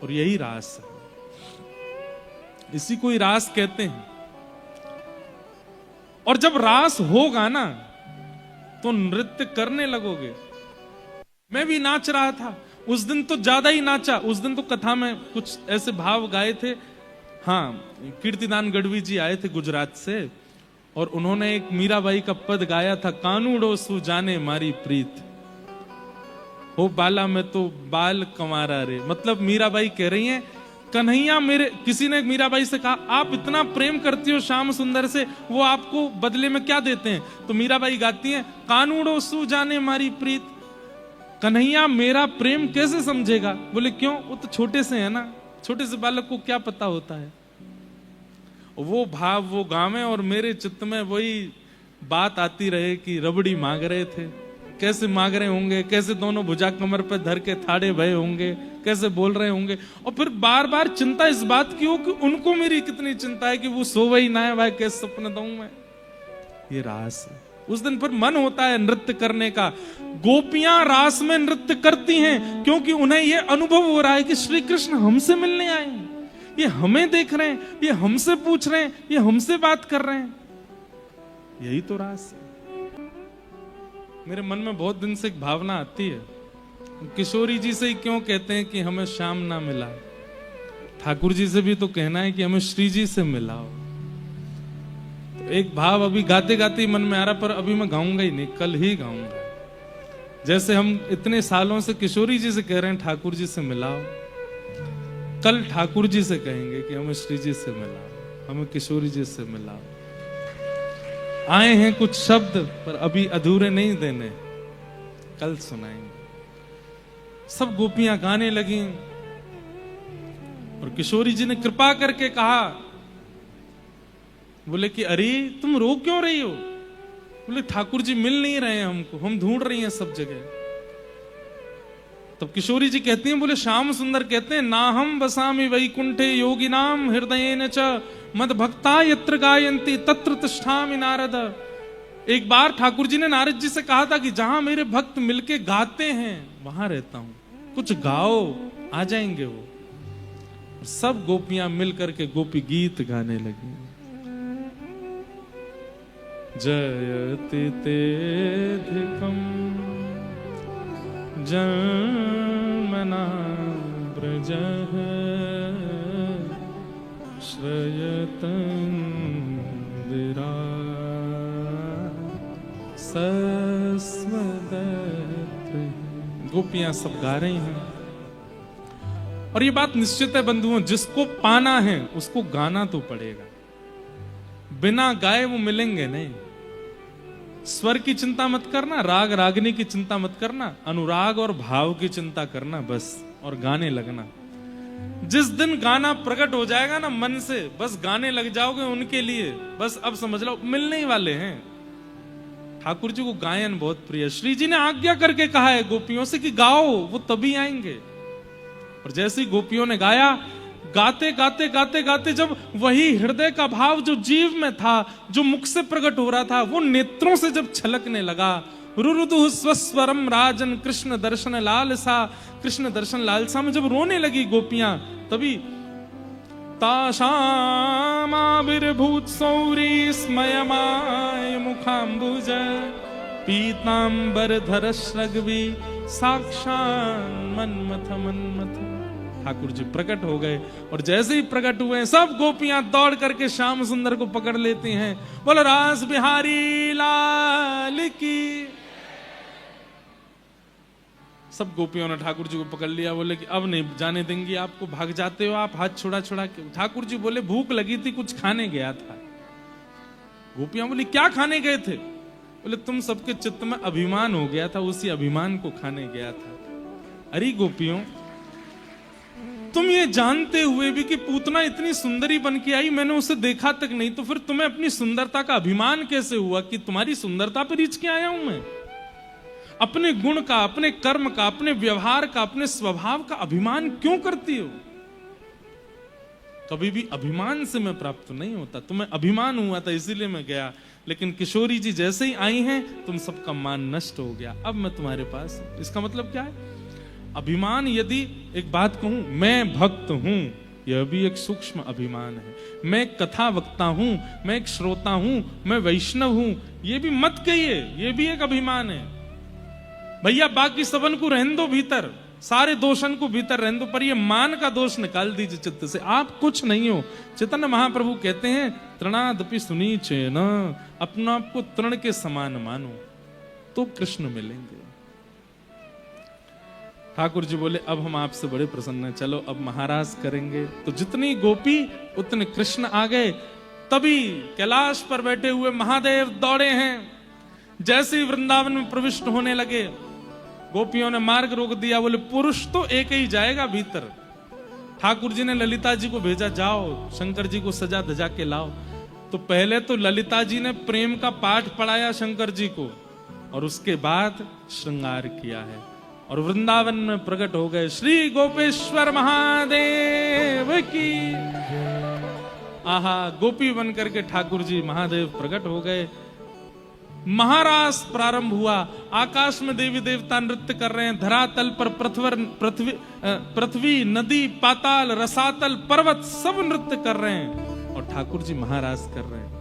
और यही रास है, इसी को ही रास कहते हैं। और जब रास होगा ना तो नृत्य करने लगोगे। मैं भी नाच रहा था उस दिन, तो ज्यादा ही नाचा उस दिन। तो कथा में कुछ ऐसे भाव गाए थे। हाँ, कीर्तिदान गढ़वी जी आए थे गुजरात से, और उन्होंने एक मीराबाई का पद गाया था, कानूड़ो सु जाने मारी प्रीत हो बाला में तो बाल कंवारा रे। मतलब मीराबाई कह रही हैं, कन्हैया मेरे, किसी ने मीराबाई से कहा आप इतना प्रेम करती हो श्याम सुंदर से, वो आपको बदले में क्या देते हैं? तो मीराबाई गाती हैं, कानूड़ो सु जाने मारी प्रीत, कन्हैया मेरा प्रेम कैसे समझेगा? बोले क्यों? वो तो छोटे से है ना, छोटे से बालक को क्या पता होता है। वो भाव वो गावे, और मेरे चित्त में वही बात आती रहे कि रबड़ी मांग रहे थे, कैसे मांग रहे होंगे, कैसे दोनों भुजा कमर पर धर के थाड़े भये होंगे, कैसे बोल रहे होंगे। और फिर बार बार चिंता इस बात की हो कि उनको मेरी कितनी चिंता है कि वो सोवई ना है, भाई कैसे सपने दूं मैं। ये रास है। उस दिन फिर मन होता है नृत्य करने का। गोपियां रास में नृत्य करती हैं क्योंकि उन्हें यह अनुभव हो रहा है कि श्री कृष्ण हमसे मिलने आए हैं, ये हमें देख रहे हैं, ये हमसे पूछ रहे हैं, ये हमसे बात कर रहे हैं। यही तो रास है। मेरे मन में बहुत दिन से एक भावना आती है, किशोरी जी से ही क्यों कहते हैं कि हमें श्याम ना मिला, ठाकुर जी से भी तो कहना है कि हमें श्री जी से मिलाओ। तो एक भाव अभी गाते गाते ही मन में आ रहा, पर अभी मैं गाऊंगा ही नहीं, कल ही गाऊंगा। जैसे हम इतने सालों से किशोरी जी से कह रहे हैं ठाकुर जी से मिलाओ, कल ठाकुर जी से कहेंगे कि हमें श्री जी से मिलाओ, हमें किशोरी जी से मिलाओ। आए हैं कुछ शब्द पर अभी अधूरे नहीं देने, कल सुनाएंगे। सब गोपियां गाने लगी, और किशोरी जी ने कृपा करके कहा, बोले कि अरे तुम रो क्यों रही हो? बोले ठाकुर जी मिल नहीं रहे हैं हमको, हम ढूंढ रही हैं सब जगह। तब किशोरी जी कहती हैं, बोले श्याम सुंदर कहते हैं, ना हम बसामि वैकुंठे योगिनाम हृदयेन च मद भक्ता यत्र गायन्ति तत्र तिष्ठामि नारद। एक बार ठाकुर जी ने नारद जी से कहा था कि जहां मेरे भक्त मिलके गाते हैं वहां रहता हूं, कुछ गाओ, आ जाएंगे वो। सब गोपियां मिलकर के गोपी गीत गाने लगी। जयति तेधिकं जन्मना व्रजः श्रयतं सस्वदत्र। गोपियां सब गा रही हैं। और ये बात निश्चित है बंधुओं, जिसको पाना है उसको गाना तो पड़ेगा, बिना गाए वो मिलेंगे नहीं। स्वर की चिंता मत करना, राग रागनी की चिंता मत करना, अनुराग और भाव की चिंता करना बस, और गाने लगना। जिस दिन गाना प्रकट हो जाएगा ना मन से, बस गाने लग जाओगे उनके लिए, बस अब समझ लो मिलने ही वाले हैं। ठाकुर जी को गायन बहुत प्रिय। श्री जी ने आज्ञा करके कहा है गोपियों से कि गाओ, वो तभी आएंगे। और जैसे ही गोपियों ने गाया, गाते गाते गाते गाते जब वही हृदय का भाव जो जीव में था, जो मुख से प्रकट हो रहा था, वो नेत्रों से जब छलकने लगा, रुरुदु स्वस्वरम राजन कृष्ण दर्शन लालसा, कृष्ण दर्शन लालसा में जब रोने लगी गोपियां, तभी ताशामाविर्भूत सौरी स्मयमाय मुखाम्बुज पीतांबर धर श्रगवी साक्षान मन्मथ मन्मथ। ठाकुर जी प्रकट हो गए, और जैसे ही प्रकट हुए सब गोपियां दौड़ करके श्याम सुंदर को पकड़ लेती हैं। बोलो रास बिहारी लाल की। सब गोपियों ने ठाकुर जी को पकड़ लिया, बोले कि अब नहीं जाने देंगी आपको, भाग जाते हो आप हाथ छुड़ा छुड़ा के। ठाकुर जी बोले भूख लगी थी, कुछ खाने गया था। गोपियां बोली क्या खाने गए थे? बोले तुम सबके चित्त में अभिमान हो गया था, उसी अभिमान को खाने गया था। अरे गोपियों, तुम ये जानते हुए भी कि पूतना इतनी सुंदरी बन के आई, मैंने उसे देखा तक नहीं, तो फिर तुम्हें अपनी सुंदरता का अभिमान कैसे हुआ कि तुम्हारी सुंदरता पर रीछ के आया हूं मैं? अपने गुण का, अपने कर्म का, अपने व्यवहार का, अपने स्वभाव का अभिमान क्यों करती हो? कभी भी अभिमान से मैं प्राप्त नहीं होता। तुम्हें अभिमान हुआ था इसीलिए मैं गया, लेकिन किशोरी जी जैसे ही आई हैं तुम सबका मान नष्ट हो गया, अब मैं तुम्हारे पास हूं। इसका मतलब क्या है? अभिमान, यदि एक बात कहूं, मैं भक्त हूं, यह भी एक सूक्ष्म अभिमान है। मैं कथा वक्ता हूं, मैं एक श्रोता हूं, मैं वैष्णव हूं, यह भी मत कहिए, यह भी एक अभिमान है। भैया बाकी सबन को रहने दो भीतर, सारे दोषन को भीतर रहने दो, पर ये मान का दोष निकाल दीजिए चित्त से। आप कुछ नहीं हो। चैतन्य महाप्रभु कहते हैं तृणादपि सुनीचे न, अपना आपको तृण के समान मानो तो कृष्ण मिलेंगे। ठाकुर जी बोले अब हम आपसे बड़े प्रसन्न हैं, चलो अब महाराज करेंगे। तो जितनी गोपी उतने कृष्ण आ गए। तभी कैलाश पर बैठे हुए महादेव दौड़े हैं। जैसे ही वृंदावन में प्रविष्ट होने लगे, गोपियों ने मार्ग रोक दिया, बोले पुरुष तो एक ही जाएगा भीतर। ठाकुर जी ने ललिता जी को भेजा, जाओ शंकर जी को सजा धजा के लाओ। तो पहले तो ललिता जी ने प्रेम का पाठ पढ़ाया शंकर जी को, और उसके बाद श्रृंगार किया है, और वृंदावन में प्रकट हो गए। श्री गोपेश्वर महादेव की। आहा, गोपी बन करके ठाकुर जी महादेव प्रकट हो गए। महारास प्रारंभ हुआ। आकाश में देवी देवता नृत्य कर रहे हैं, धरातल पर पृथ्वी, नदी, पाताल, रसातल, पर्वत सब नृत्य कर रहे हैं, और ठाकुर जी महाराज कर रहे हैं।